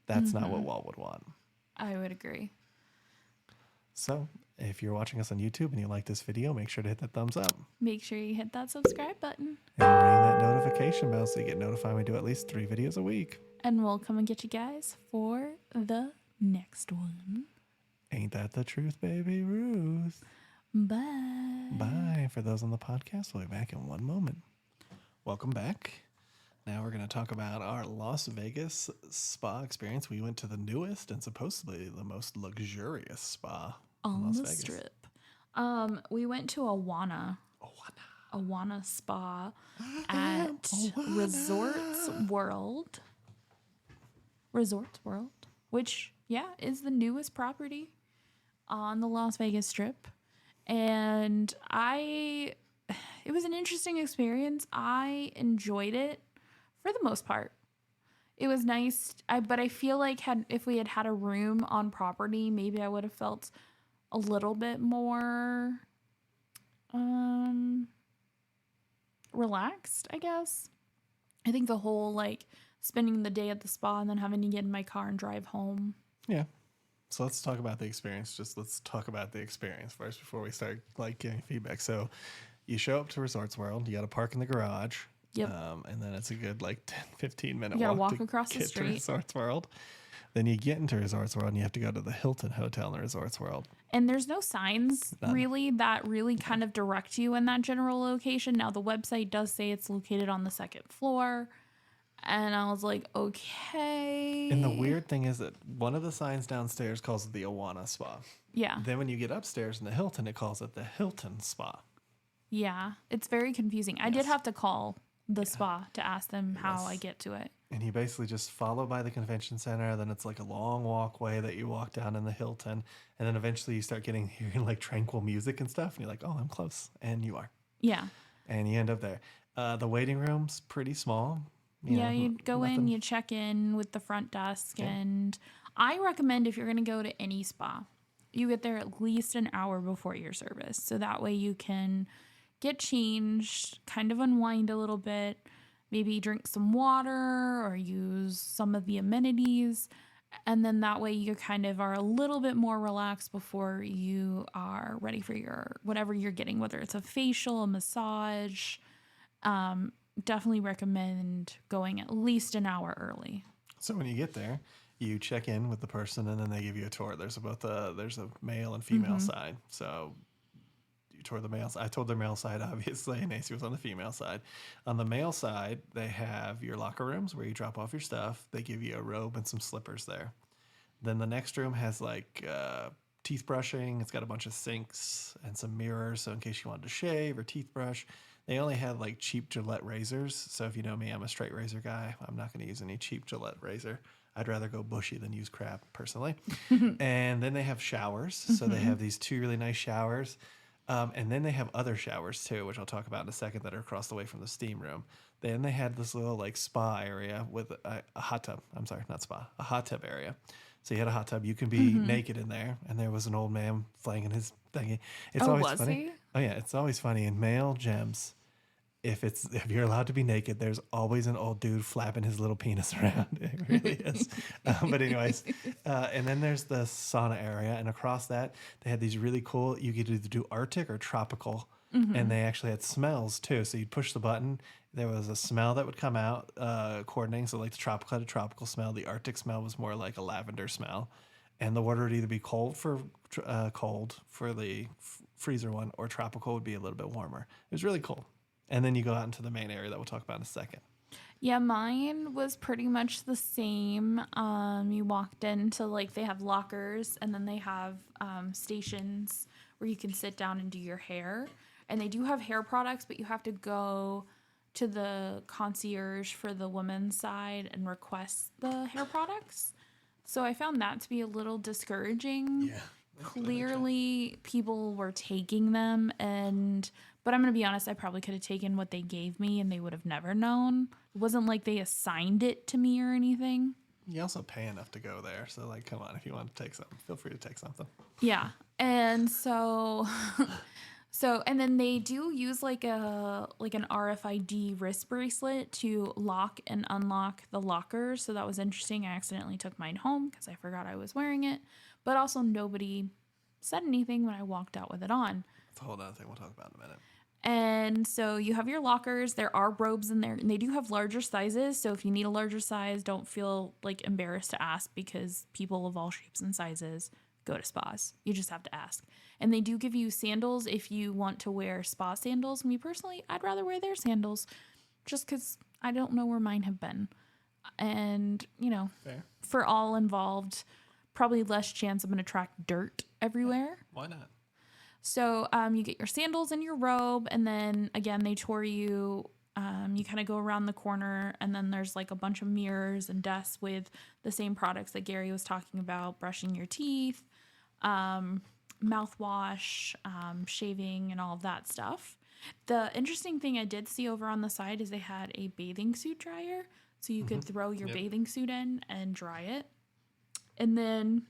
that's not what Walt would want. I would agree. So if you're watching us on YouTube and you like this video, make sure to hit that thumbs up. Make sure you hit that subscribe button. And ring that notification bell so you get notified when we do at least 3 videos a week. And we'll come and get you guys for the next one. Ain't that the truth, baby Ruth? Bye. Bye. For those on the podcast, we'll be back in one moment. Welcome back. Now we're going to talk about our Las Vegas spa experience. We went to the newest and supposedly the most luxurious spa on Las the Vegas. Strip. We went to Awana Spa at Resorts World, which is the newest property on the Las Vegas Strip. And it was an interesting experience. I enjoyed it. For the most part, it was nice. But I feel like if we had had a room on property, maybe I would have felt a little bit more relaxed, I guess. I think the whole like spending the day at the spa and then having to get in my car and drive home. Yeah. So let's talk about the experience. Let's talk about the experience first before we start like getting feedback. So you show up to Resorts World, you got to park in the garage. Yep. And then it's a good like 10-15 minute you gotta walk walk across the street to Resorts World. Then you get into Resorts World and you have to go to the Hilton Hotel in the Resorts World. And there's no signs that really kind of direct you in that general location. Now the website does say it's located on the 2nd floor. And I was like, okay. And the weird thing is that one of the signs downstairs calls it the Awana Spa. Yeah. Then when you get upstairs in the Hilton, it calls it the Hilton Spa. Yeah. It's very confusing. I did have to call the spa to ask them how I get to it. And you basically just follow by the convention center. Then it's like a long walkway that you walk down in the Hilton. And then eventually you start hearing like tranquil music and stuff. And you're like, oh, I'm close. And you are. Yeah. And you end up there. The waiting room's pretty small. You go in, you check in with the front desk. Yeah. And I recommend if you're going to go to any spa, you get there at least an hour before your service. So that way you can get changed, kind of unwind a little bit, maybe drink some water or use some of the amenities. And then that way you kind of are a little bit more relaxed before you are ready for your whatever you're getting, whether it's a facial, a massage. Definitely recommend going at least an hour early. So when you get there, you check in with the person and then they give you a tour. There's a male and female side. So tour the male side. I told their male side, obviously, and Nancy was on the female side. On the male side, they have your locker rooms where you drop off your stuff. They give you a robe and some slippers there. Then the next room has like teeth brushing. It's got a bunch of sinks and some mirrors. So in case you wanted to shave or teeth brush, they only had like cheap Gillette razors. So if you know me, I'm a straight razor guy. I'm not going to use any cheap Gillette razor. I'd rather go bushy than use crap personally. And then they have showers. So they have these 2 really nice showers. And then they have other showers too, which I'll talk about in a second, that are across the way from the steam room. Then they had this little like spa area with a hot tub. I'm sorry, not spa, a hot tub area. So you had a hot tub. You can be naked in there. And there was an old man flanging his thingy. It's always funny. He? Oh yeah, it's always funny in male gems. If you're allowed to be naked, there's always an old dude flapping his little penis around. It really is. But anyways, and then there's the sauna area, and across that they had these really cool. You could either do Arctic or tropical, and they actually had smells too. So you'd push the button, there was a smell that would come out, coordinating. So like the tropical had a tropical smell, the Arctic smell was more like a lavender smell, and the water would either be cold for the freezer one, or tropical would be a little bit warmer. It was really cool. And then you go out into the main area that we'll talk about in a second. Yeah, mine was pretty much the same. You walked into, like, they have lockers, and then they have stations where you can sit down and do your hair. And they do have hair products, but you have to go to the concierge for the women's side and request the hair products. So I found that to be a little discouraging. Yeah. Clearly, people were taking them, but I'm going to be honest, I probably could have taken what they gave me and they would have never known. It wasn't like they assigned it to me or anything. You also pay enough to go there. So, like, come on, if you want to take something, feel free to take something. Yeah. And so, and then they do use like an RFID wrist bracelet to lock and unlock the lockers. So that was interesting. I accidentally took mine home because I forgot I was wearing it. But also nobody said anything when I walked out with it on. That's a whole other thing we'll talk about in a minute. And so you have your lockers. There are robes in there. And they do have larger sizes. So if you need a larger size, don't feel like embarrassed to ask because people of all shapes and sizes go to spas. You just have to ask. And they do give you sandals if you want to wear spa sandals. Me personally, I'd rather wear their sandals just because I don't know where mine have been. And, Fair. For all involved, probably less chance I'm going to track dirt everywhere. Why not? So you get your sandals and your robe, and then again they tour you. You kind of go around the corner, and then there's like a bunch of mirrors and desks with the same products that Gary was talking about: brushing your teeth, mouthwash, shaving, and all of that stuff. The interesting thing I did see over on the side is they had a bathing suit dryer, so you could throw your bathing suit in and dry it. And then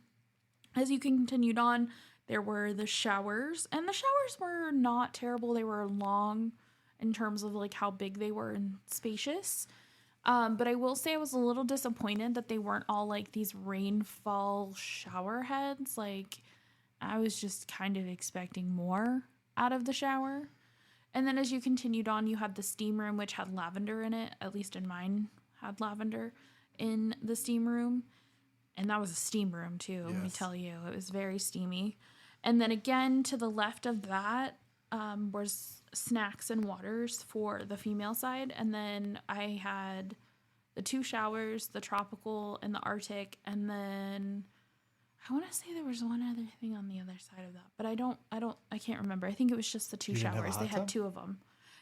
as you continued on, there were the showers, and the showers were not terrible. They were long in terms of like how big they were and spacious. But I will say I was a little disappointed that they weren't all like these rainfall shower heads. Like I was just kind of expecting more out of the shower. And then as you continued on, you had the steam room, which had lavender in it. At least in mine had lavender in the steam room. And that was a steam room too, Let me tell you. It was very steamy. And then again, to the left of that was snacks and waters for the female side. And then I had the 2 showers, the tropical and the Arctic. And then I want to say there was one other thing on the other side of that. But I can't remember. I think it was just the 2 showers. They had 2 of them.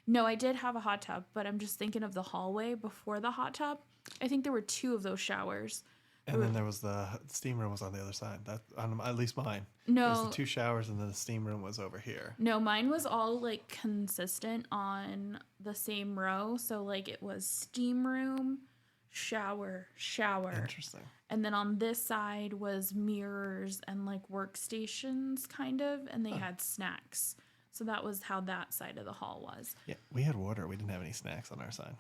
No, I did have a hot tub, but I'm just thinking of the hallway before the hot tub. I think there were 2 of those showers. And then there was the steam room was on the other side. That at least mine. No. It was the 2 showers, and then the steam room was over here. No, mine was all like consistent on the same row. So like it was steam room, shower. Interesting. And then on this side was mirrors and like workstations kind of, and they had snacks. So that was how that side of the hall was. Yeah, we had water. We didn't have any snacks on our side.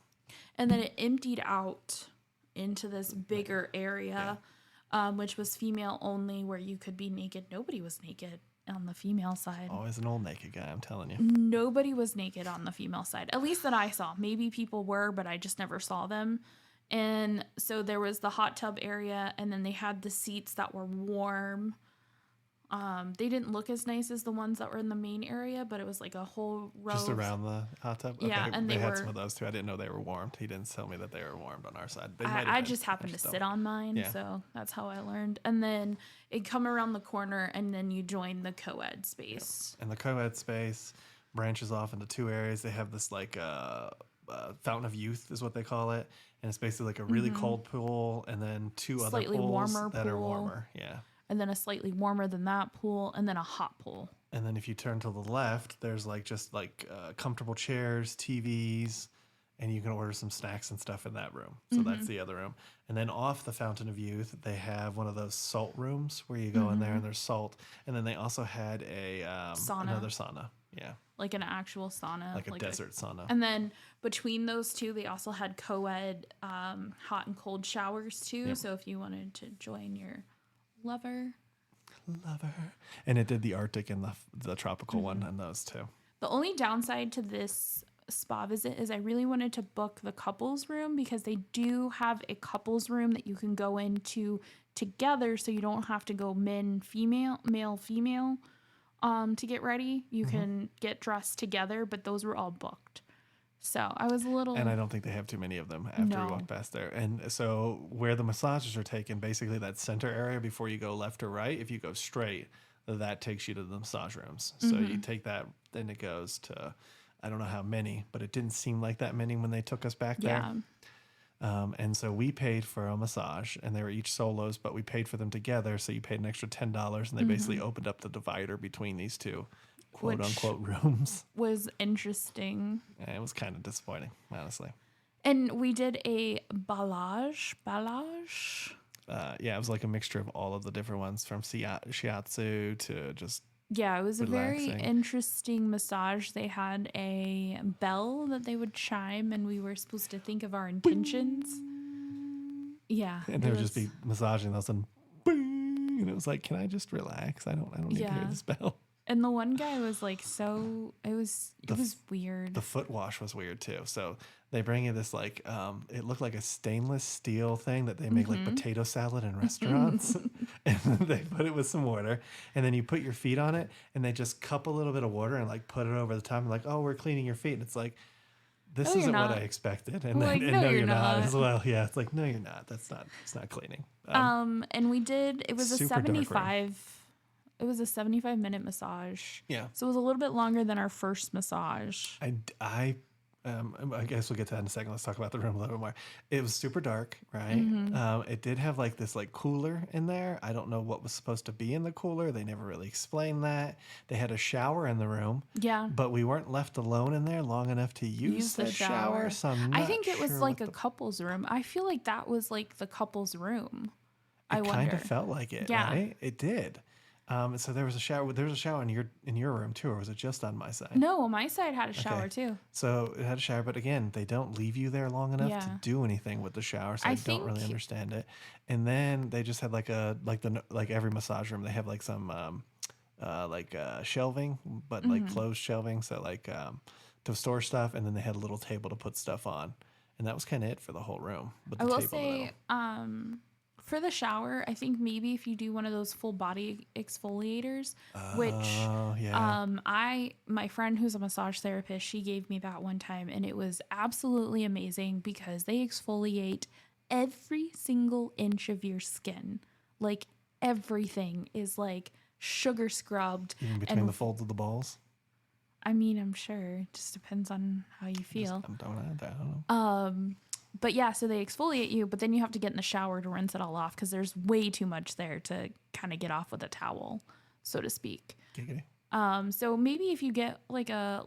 And then it emptied out into this bigger area, which was female only, where you could be naked. Nobody was naked on the female side. Always an old naked guy, I'm telling you. Nobody was naked on the female side, at least that I saw. Maybe people were, but I just never saw them. And so there was the hot tub area, and then they had the seats that were warm. They didn't look as nice as the ones that were in the main area, but it was like a whole row. Just around the hot tub? Yeah, okay, and they had some of those too. I didn't know they were warmed. He didn't tell me that they were warmed on our side. I just happened to sit on mine, so that's how I learned. And then it'd come around the corner, and then you join the co-ed space. Yep. And the co-ed space branches off into 2 areas. They have this like fountain of youth is what they call it. And it's basically like a really cold pool, and then 2 Slightly other pools warmer that pool. are warmer. Yeah. And then a slightly warmer than that pool, and then a hot pool. And then if you turn to the left, there's like just like comfortable chairs, TVs, and you can order some snacks and stuff in that room. So that's the other room. And then off the Fountain of Youth, they have one of those salt rooms where you go in there and there's salt. And then they also had a another sauna. Yeah. Like an actual sauna. Like a desert sauna. And then between those 2, they also had co-ed hot and cold showers too. Yep. So if you wanted to join your lover. And it did the Arctic and the tropical one and those too. The only downside to this spa visit is I really wanted to book the couples room, because they do have a couples room that you can go into together, so you don't have to go male, female to get ready. You can get dressed together, but those were all booked. So I was a little... And I don't think they have too many of them after we walk past there. And so where the massages are taken, basically that center area before you go left or right, if you go straight, that takes you to the massage rooms. So you take that, then it goes to I don't know how many, but it didn't seem like that many when they took us back there. And so we paid for a massage, and they were each solos, but we paid for them together. So you paid an extra $10, and they basically opened up the divider between these two quote unquote rooms. Was interesting. And it was kind of disappointing, honestly. And we did a balayage. Yeah, it was like a mixture of all of the different ones, from shiatsu to just it was relaxing. A very interesting massage. They had a bell that they would chime, and we were supposed to think of our intentions. Yeah, and they would just be massaging, and all of a sudden, bing, and it was like, can I just relax? I don't need to hear this bell. And the one guy was like, it was weird. The foot wash was weird too. So they bring you this like, it looked like a stainless steel thing that they make like potato salad in restaurants. And they put it with some water, and then you put your feet on it, and they just cup a little bit of water and like put it over the top, and like, oh, we're cleaning your feet. And it's like, this isn't what I expected. And like, no, you're not as well. Yeah. It's like, no, you're not. It's not cleaning. And we did, it was a 75. It was a 75-minute massage. Yeah. So it was a little bit longer than our first massage. I guess we'll get to that in a second. Let's talk about the room a little bit more. It was super dark, right? It did have like this like cooler in there. I don't know what was supposed to be in the cooler. They never really explained that. They had a shower in the room. Yeah. But we weren't left alone in there long enough to use the shower. So I think it was like a couple's room. I feel like that was like the couple's room. It kind of felt like it, right? It did. So there was a shower. There was a shower in your room too, or was it just on my side? No, my side had a shower too. So it had a shower, but again, they don't leave you there long enough to do anything with the shower, so I don't really understand it. And then they just had like every massage room, they have like some shelving, but like closed shelving, so like to store stuff, and then they had a little table to put stuff on, and that was kind of it for the whole room. With the I will say, for the shower, I think maybe if you do one of those full body exfoliators, my friend who's a massage therapist, she gave me that one time, and it was absolutely amazing because they exfoliate every single inch of your skin. Like everything is like sugar scrubbed. Even between the folds of the balls? I mean, I'm sure. It just depends on how you feel. I don't know. But yeah, so they exfoliate you, but then you have to get in the shower to rinse it all off because there's way too much there to kind of get off with a towel, so to speak. Giggity. So maybe if you get like a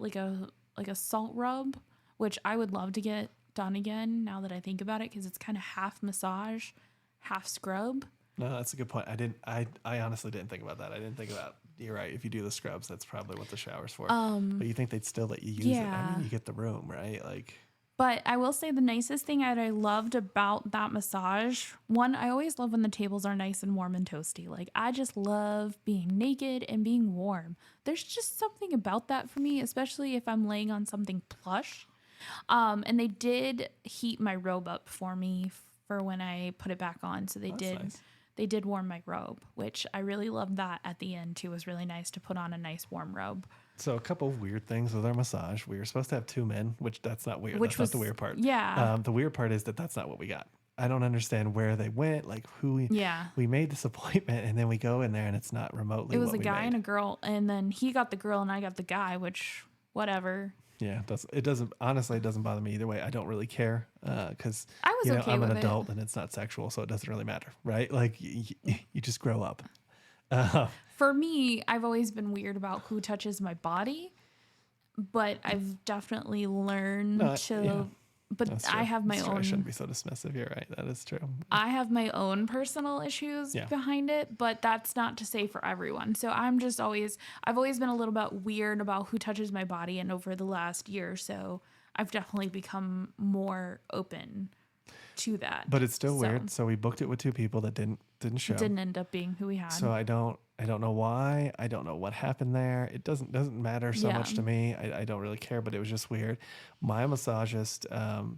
salt rub, which I would love to get done again now that I think about it, because it's kind of half massage, half scrub. No, that's a good point. I honestly didn't think about that. I didn't think about. You're right. If you do the scrubs, that's probably what the shower's for. But you think they'd still let you use it? I mean, you get the room, right? Like. But I will say the nicest thing that I loved about that massage, one, I always love when the tables are nice and warm and toasty. Like, I just love being naked and being warm. There's just something about that for me, especially if I'm laying on something plush. And they did heat my robe up for me for when I put it back on. So they did. Nice. They did warm my robe, which I really loved that at the end too. It was really nice to put on a nice warm robe. So a couple of weird things with our massage. We were supposed to have 2 men, which that's not weird. That's not the weird part. Yeah. The weird part is that's not what we got. I don't understand where they went, like who we made this appointment, and then we go in there and it's not remotely. It was a guy and a girl, and then he got the girl and I got the guy, which whatever. Yeah, it doesn't bother me either way. I don't really care because I'm an adult and it's not sexual, so it doesn't really matter, right? Like you just grow up. For me, I've always been weird about who touches my body, but I've definitely learned to. Yeah. But I have my own. I shouldn't be so dismissive. You're right. That is true. I have my own personal issues behind it, but that's not to say for everyone. So I've always been a little bit weird about who touches my body. And over the last year or so, I've definitely become more open to that. But it's still weird. So we booked it with 2 people that didn't show. Didn't end up being who we had. So I don't know why. I don't know what happened there. It doesn't matter so much to me. I don't really care, but it was just weird. My massagist,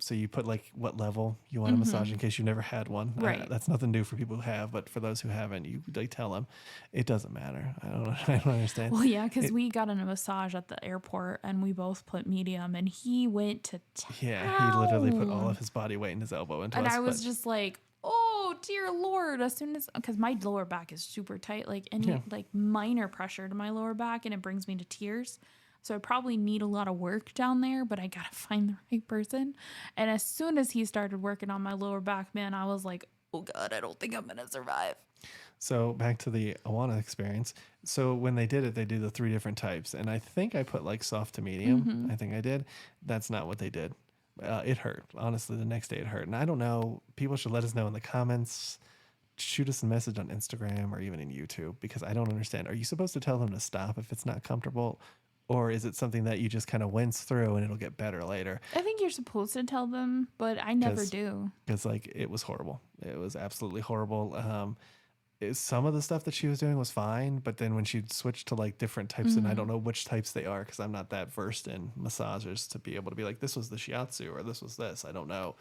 so you put like what level you want a massage in case you've never had one. Right. That's nothing new for people who have, but for those who haven't, you tell them it doesn't matter. I don't understand. Well, yeah, because we got in a massage at the airport and we both put medium, and he went to town. Yeah, he literally put all of his body weight and his elbow into us. And I was just like, oh dear Lord, as soon as, because my lower back is super tight, like any like minor pressure to my lower back and it brings me to tears. So I probably need a lot of work down there, but I got to find the right person. And as soon as he started working on my lower back, man, I was like, oh God, I don't think I'm going to survive. So back to the Awana experience. So when they did it, they did the 3 different types. And I think I put like soft to medium. I think I did. That's not what they did. It hurt. Honestly, the next day it hurt. And I don't know. People should let us know in the comments. Shoot us a message on Instagram or even in YouTube, because I don't understand. Are you supposed to tell them to stop if it's not comfortable? Or is it something that you just kind of wince through and it'll get better later? I think you're supposed to tell them, but I never do. Because like it was horrible. It was absolutely horrible. Some of the stuff that she was doing was fine, but then when she'd switch to like different types, and I don't know which types they are because I'm not that versed in massages to be able to be like, this was the shiatsu or this was this. I don't know.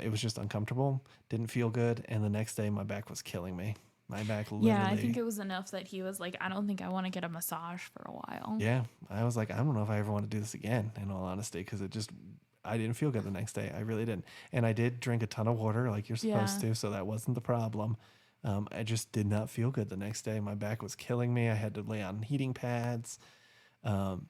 It was just uncomfortable, didn't feel good, and the next day my back was killing me. My back literally. Yeah, I think it was enough that he was like, I don't think I want to get a massage for a while. Yeah, I was like, I don't know if I ever want to do this again, in all honesty, because I didn't feel good the next day. I really didn't. And I did drink a ton of water like you're supposed to, so that wasn't the problem. I just did not feel good the next day. My back was killing me. I had to lay on heating pads. And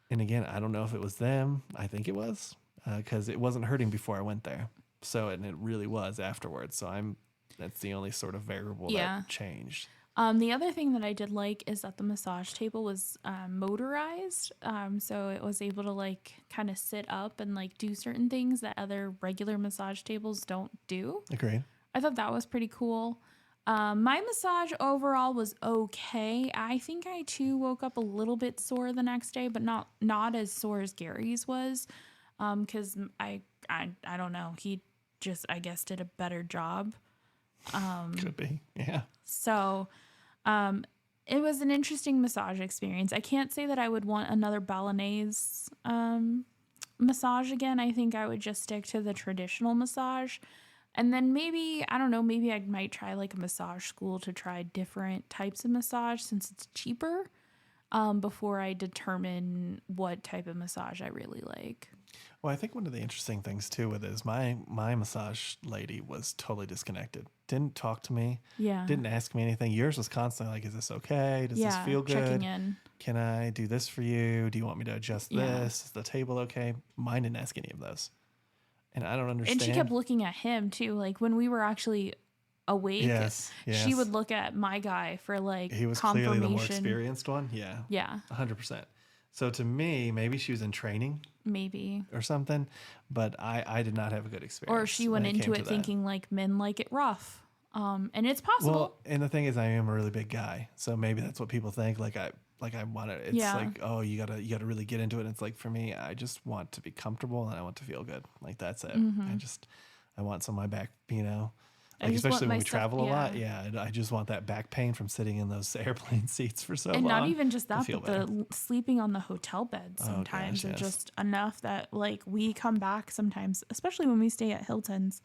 again, I don't know if it was them. I think it was, because it wasn't hurting before I went there. So, and it really was afterwards. So that's the only sort of variable that changed. The other thing that I did like is that the massage table was motorized. So it was able to like kind of sit up and like do certain things that other regular massage tables don't do. Agreed. I thought that was pretty cool. My massage overall was okay. I think I too woke up a little bit sore the next day, but not as sore as Gary's was. Cause I don't know. He just, I guess, did a better job. Could be. Yeah. So, it was an interesting massage experience. I can't say that I would want another Balinese, massage again. I think I would just stick to the traditional massage. And then maybe, I don't know, maybe I might try like a massage school to try different types of massage since it's cheaper, before I determine what type of massage I really like. Well, I think one of the interesting things too with it is my massage lady was totally disconnected. Didn't talk to me. Yeah. Didn't ask me anything. Yours was constantly like, is this okay? Does this feel good? Checking in. Can I do this for you? Do you want me to adjust this? Is the table okay? Mine didn't ask any of those. And I don't understand. And she kept looking at him too. Like when we were actually awake, she would look at my guy for like he was clearly the more experienced one. Yeah. Yeah. 100%. So to me, maybe she was in training. Maybe. Or something. But I did not have a good experience. Or she went into it thinking like men like it rough. And it's possible. Well, and the thing is I am a really big guy. So maybe that's what people think. Like I want to, it's like, oh, you gotta really get into it. And it's like, for me, I just want to be comfortable and I want to feel good. Like that's it. I want some of my back, like especially when we travel a lot. Yeah. I just want that back pain from sitting in those airplane seats for so long. And not even just that, but the sleeping on the hotel bed sometimes are just enough that like we come back sometimes, especially when we stay at Hilton's.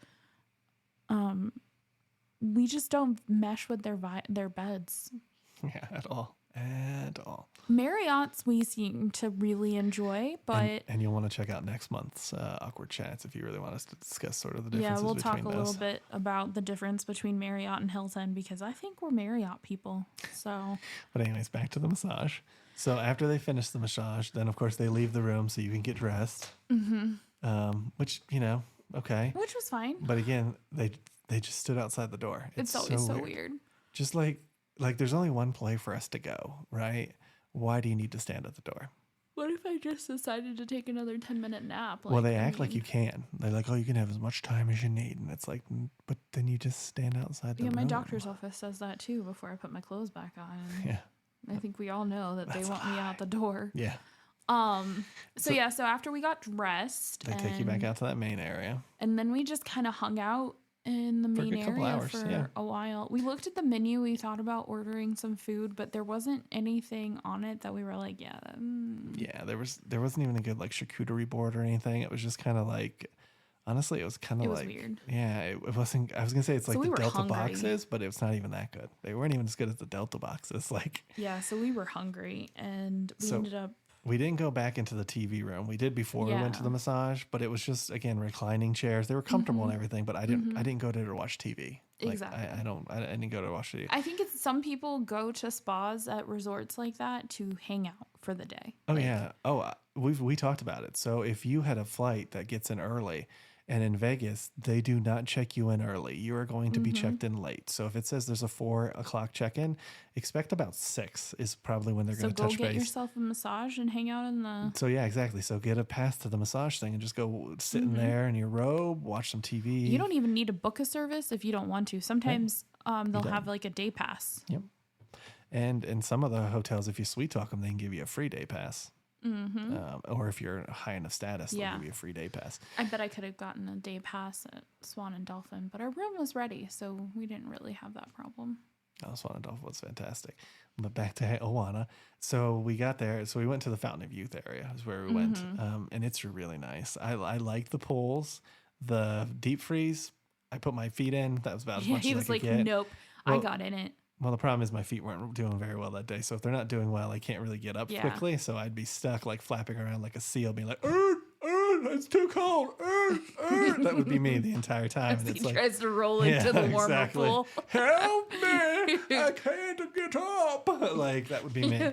We just don't mesh with their beds. Yeah, at all. At all. Marriott's we seem to really enjoy, but... And you'll want to check out next month's Awkward Chats if you really want us to discuss sort of the differences between those. Yeah, we'll talk a little bit about the difference between Marriott and Hilton because I think we're Marriott people, so... But anyways, back to the massage. So after they finish the massage, then of course they leave the room so you can get dressed. Which, okay. Which was fine. But again, they just stood outside the door. It's always so weird. Just like there's only one place for us to go, right? Why do you need to stand at the door? What if I just decided to take another 10-minute nap? Well, they act like you can. They're like, oh, you can have as much time as you need. And it's like, but then you just stand outside the room. Yeah, my doctor's office says that too before I put my clothes back on. Yeah. I think we all know that they want me out the door. Yeah. So after we got dressed. They take you back out to that main area. And then we just kind of hung out in the main area for a while. We looked at the menu. We thought about ordering some food, but there wasn't anything on it that we were like, yeah, there wasn't even a good like charcuterie board or anything. It was just kind of like, honestly, it was kind of like weird. Yeah, it wasn't. I was gonna say it's like the Delta boxes, but it's not even that good. They weren't even as good as the Delta boxes. Like so we were hungry and we ended up. We didn't go back into the TV room. We did before we went to the massage, but it was just, again, reclining chairs. They were comfortable and everything, but I didn't go there to watch TV. Like, Exactly. I didn't go to Washington. I think it's some people go to spas at resorts like that to hang out for the day. Oh, yeah. Oh, we talked about it. So if you had a flight that gets in early, and in Vegas, they do not check you in early. You are going to be checked in late. So if it says there's a 4 o'clock check-in, expect about 6 is probably when they're going to touch base. So go get yourself a massage and hang out in the... So yeah, exactly. So get a pass to the massage thing and just go sit in there in your robe, watch some TV. You don't even need to book a service if you don't want to. Sometimes they'll have like a day pass. Yep. And in some of the hotels, if you sweet talk them, they can give you a free day pass. Or if you're high enough status, they'll give you a free day pass. I bet I could have gotten a day pass at Swan and Dolphin, but our room was ready, so we didn't really have that problem. Oh, Swan and Dolphin was fantastic. But back to Awana. So we got there. So we went to the Fountain of Youth area is where we went. And it's really nice. I liked the pools. The deep freeze, I put my feet in. That was about as much as I could get. He was like, nope, I got in it. Well, the problem is my feet weren't doing very well that day. So if they're not doing well, I can't really get up quickly. So I'd be stuck like flapping around like a seal, being like, it's too cold. That would be me the entire time. And he tries to roll into the warmer pool. Help me. I can't get up. Like, that would be me.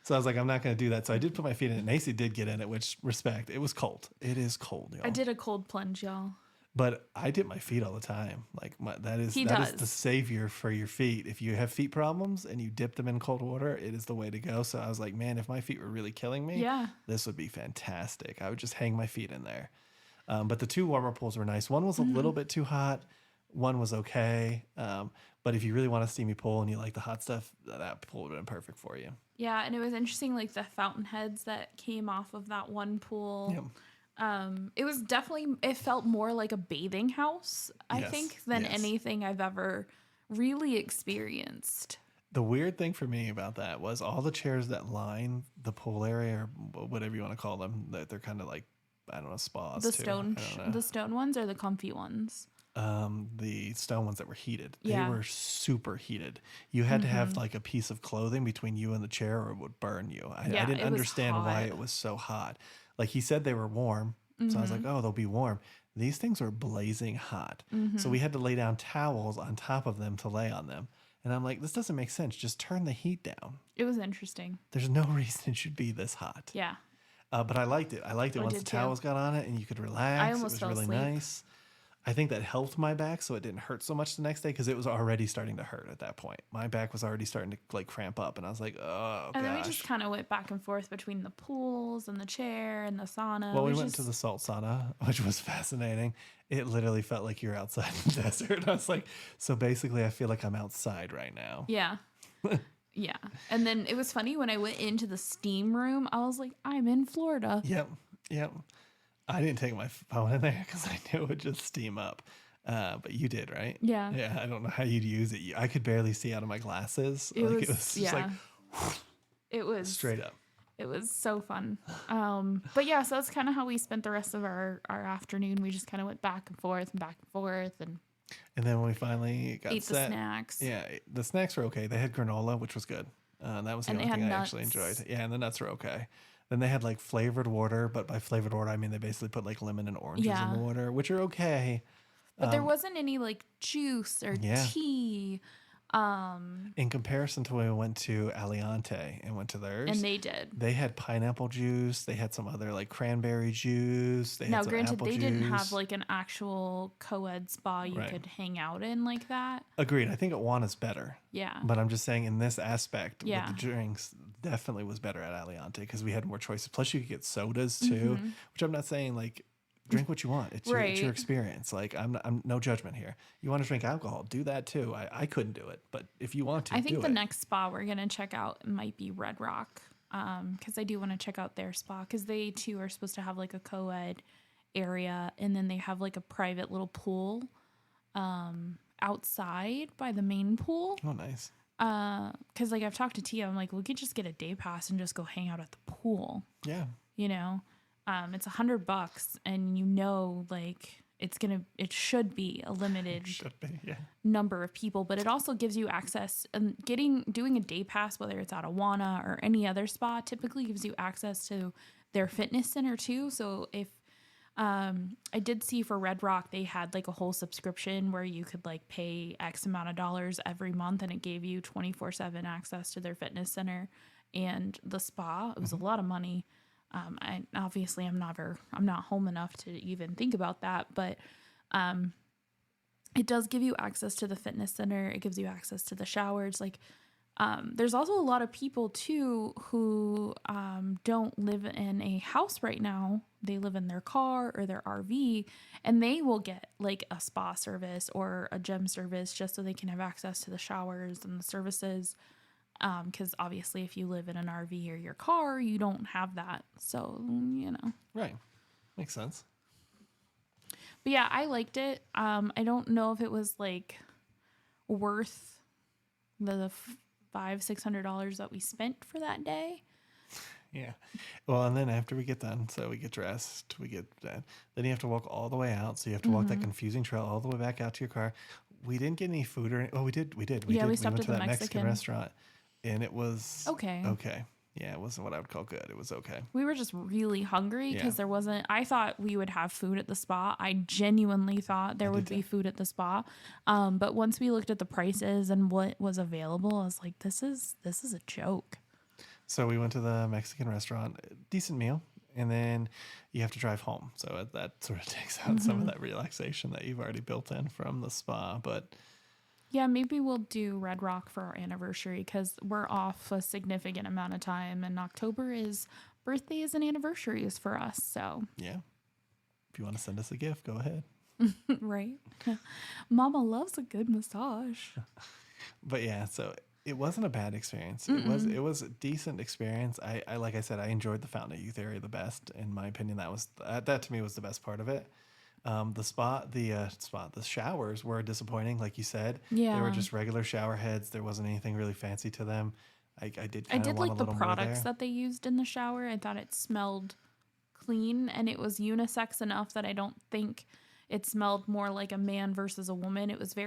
So I was like, I'm not going to do that. So I did put my feet in it. Nacy did get in it, which respect. It was cold. It is cold, y'all. I did a cold plunge, y'all. But I dip my feet all the time. Like that is the savior for your feet. If you have feet problems and you dip them in cold water, it is the way to go. So I was like, man, if my feet were really killing me, this would be fantastic. I would just hang my feet in there. But the 2 warmer pools were nice. One was a little bit too hot. One was okay. But if you really want a steamy pool and you like the hot stuff, that pool would have been perfect for you. Yeah, and it was interesting, like the fountain heads that came off of that one pool. Yeah. It was definitely, it felt more like a bathing house, I think, than anything I've ever really experienced. The weird thing for me about that was all the chairs that line the pool area, or whatever you want to call them, they're kind of like, I don't know, spas. The stone ones or the comfy ones? The stone ones that were heated. They were super heated. You had to have like a piece of clothing between you and the chair or it would burn you. I didn't understand why it was so hot. Like he said they were warm. So I was like, oh, they'll be warm. These things were blazing hot. So we had to lay down towels on top of them to lay on them. And I'm like, this doesn't make sense. Just turn the heat down. It was interesting. There's no reason it should be this hot. Yeah. But I liked it. I liked it once the towels got on it and you could relax. I almost fell really asleep. Nice. I think that helped my back so it didn't hurt so much the next day because it was already starting to hurt at that point. My back was already starting to like cramp up and I was like, oh, and then we just kind of went back and forth between the pools and the chair and the sauna. Well, we went to the salt sauna, which was fascinating. It literally felt like you're outside in the desert. I was like, so basically I feel like I'm outside right now. Yeah. Yeah. And then it was funny when I went into the steam room, I was like, I'm in Florida. Yep. I didn't take my phone in there because I knew it would just steam up. But you did, right? Yeah. Yeah. I don't know how you'd use it. I could barely see out of my glasses. It was just like, it was straight up. It was so fun. But yeah, so that's kind of how we spent the rest of our afternoon. We just kind of went back and forth. And then when we finally got ate the snacks. Yeah, the snacks were okay. They had granola, which was good. That was the only thing I actually enjoyed. Yeah, and the nuts were okay. Then they had like flavored water, but by flavored water, I mean they basically put like lemon and oranges in the water, which are okay. But there wasn't any like juice or tea. In comparison to when we went to Aliante and went to theirs. And they did. They had pineapple juice. They had some other like cranberry juice. They had some granted, apple they juice. didn't have like an actual co-ed spa you could hang out in like that. Agreed. I think Awana's better. Yeah. But I'm just saying in this aspect, with the drinks, definitely was better at Aliante because we had more choices. Plus you could get sodas too, which I'm not saying like, drink what you want. It's your experience. Like I'm no judgment here. You want to drink alcohol, do that too. I couldn't do it, but if you want to, I think the next spa we're gonna check out might be Red Rock, because I do want to check out their spa because they too are supposed to have like a co-ed area, and then they have like a private little pool, outside by the main pool. Oh, nice. Because like I've talked to Tia, I'm like we could just get a day pass and just go hang out at the pool. Yeah. You know. It's $100 and like it should be a limited number of people, but it also gives you access and doing a day pass, whether it's at Awana or any other spa, typically gives you access to their fitness center too. So if I did see for Red Rock, they had like a whole subscription where you could like pay X amount of dollars every month and it gave you 24/7 access to their fitness center and the spa. It was a lot of money. I'm not home enough to even think about that, but it does give you access to the fitness center. It gives you access to the showers. Like, there's also a lot of people too who don't live in a house right now. They live in their car or their RV, and they will get like a spa service or a gym service just so they can have access to the showers and the services. Because obviously if you live in an RV or your car, you don't have that. So, Right. Makes sense. But yeah, I liked it. I don't know if it was like worth the $500-$600 that we spent for that day. Yeah. Well, and then after we get done, so we get dressed, we get done, then you have to walk all the way out. So you have to walk that confusing trail all the way back out to your car. We didn't get any food we did. We stopped went at to the that Mexican restaurant, and it was okay. Yeah, it wasn't what I would call good. It was okay. We were just really hungry because I thought we would have food at the spa. I genuinely thought there would be food at the spa. But once we looked at the prices and what was available, I was like, this is a joke. So we went to the Mexican restaurant, decent meal, and then you have to drive home. So that sort of takes out some of that relaxation that you've already built in from the spa. But yeah, maybe we'll do Red Rock for our anniversary because we're off a significant amount of time, and October is birthdays and anniversaries for us. So yeah, if you want to send us a gift, go ahead. Right. Mama loves a good massage. But yeah, so it wasn't a bad experience. It was a decent experience. I like I said, I enjoyed the Fountain of Youth area the best. In my opinion, that to me was the best part of it. The showers were disappointing, like you said. Yeah, they were just regular shower heads. There wasn't anything really fancy to them. I did like the products that they used in the shower. I thought it smelled clean, and it was unisex enough that I don't think it smelled more like a man versus a woman. It was a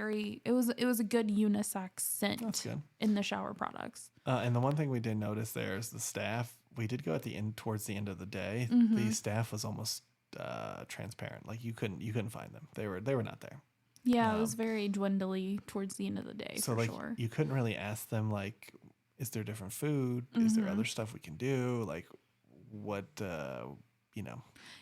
good unisex scent in the shower products. And the one thing we did notice there is the staff. We did go towards the end of the day. The staff was almost transparent. Like you couldn't find them. They were not there. Yeah, it was very dwindly towards the end of the day. So sure, you couldn't really ask them like, is there different food? Is there other stuff we can do? Like what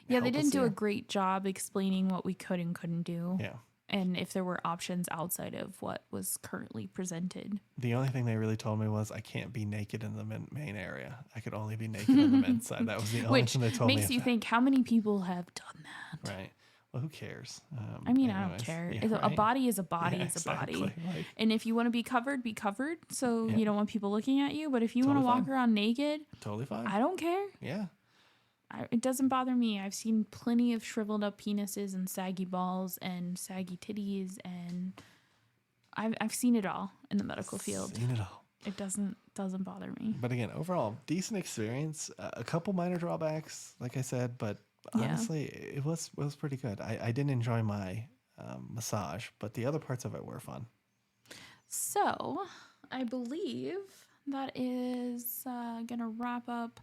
Yeah, they didn't do a great job explaining what we could and couldn't do. Yeah. And if there were options outside of what was currently presented. The only thing they really told me was I can't be naked in the main area. I could only be naked in the men's side. That was the only thing they told me. Which makes you think, how many people have done that? Right. Well, who cares? I don't care. Yeah, a body is a body is a body. Like, and if you want to be covered, be covered. So you don't want people looking at you. But if you want to walk around naked, totally fine. I don't care. Yeah. It doesn't bother me. I've seen plenty of shriveled up penises and saggy balls and saggy titties, and I've seen it all in the medical field. Seen it all. It doesn't bother me. But again, overall, decent experience. A couple minor drawbacks, like I said, but honestly, it was pretty good. I didn't enjoy my massage, but the other parts of it were fun. So I believe that is gonna wrap up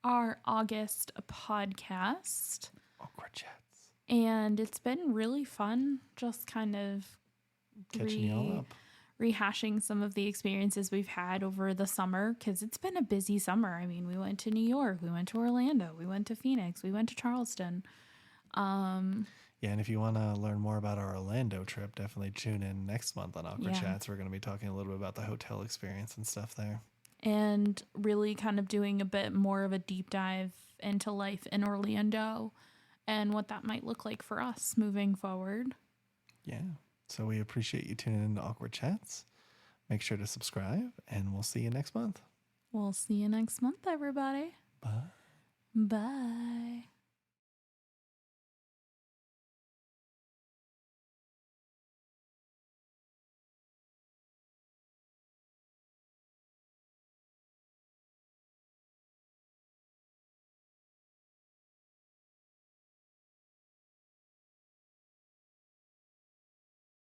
our August podcast. Awkward chats. And it's been really fun just kind of catching y'all up, rehashing some of the experiences we've had over the summer, because it's been a busy summer. I mean, we went to New York, we went to Orlando, we went to Phoenix, we went to Charleston. Yeah, and if you want to learn more about our Orlando trip, definitely tune in next month on Awkward Chats. We're going to be talking a little bit about the hotel experience and stuff there. And really kind of doing a bit more of a deep dive into life in Orlando and what that might look like for us moving forward. Yeah. So we appreciate you tuning in to Awkward Chats. Make sure to subscribe, and we'll see you next month. We'll see you next month, everybody. Bye. Bye.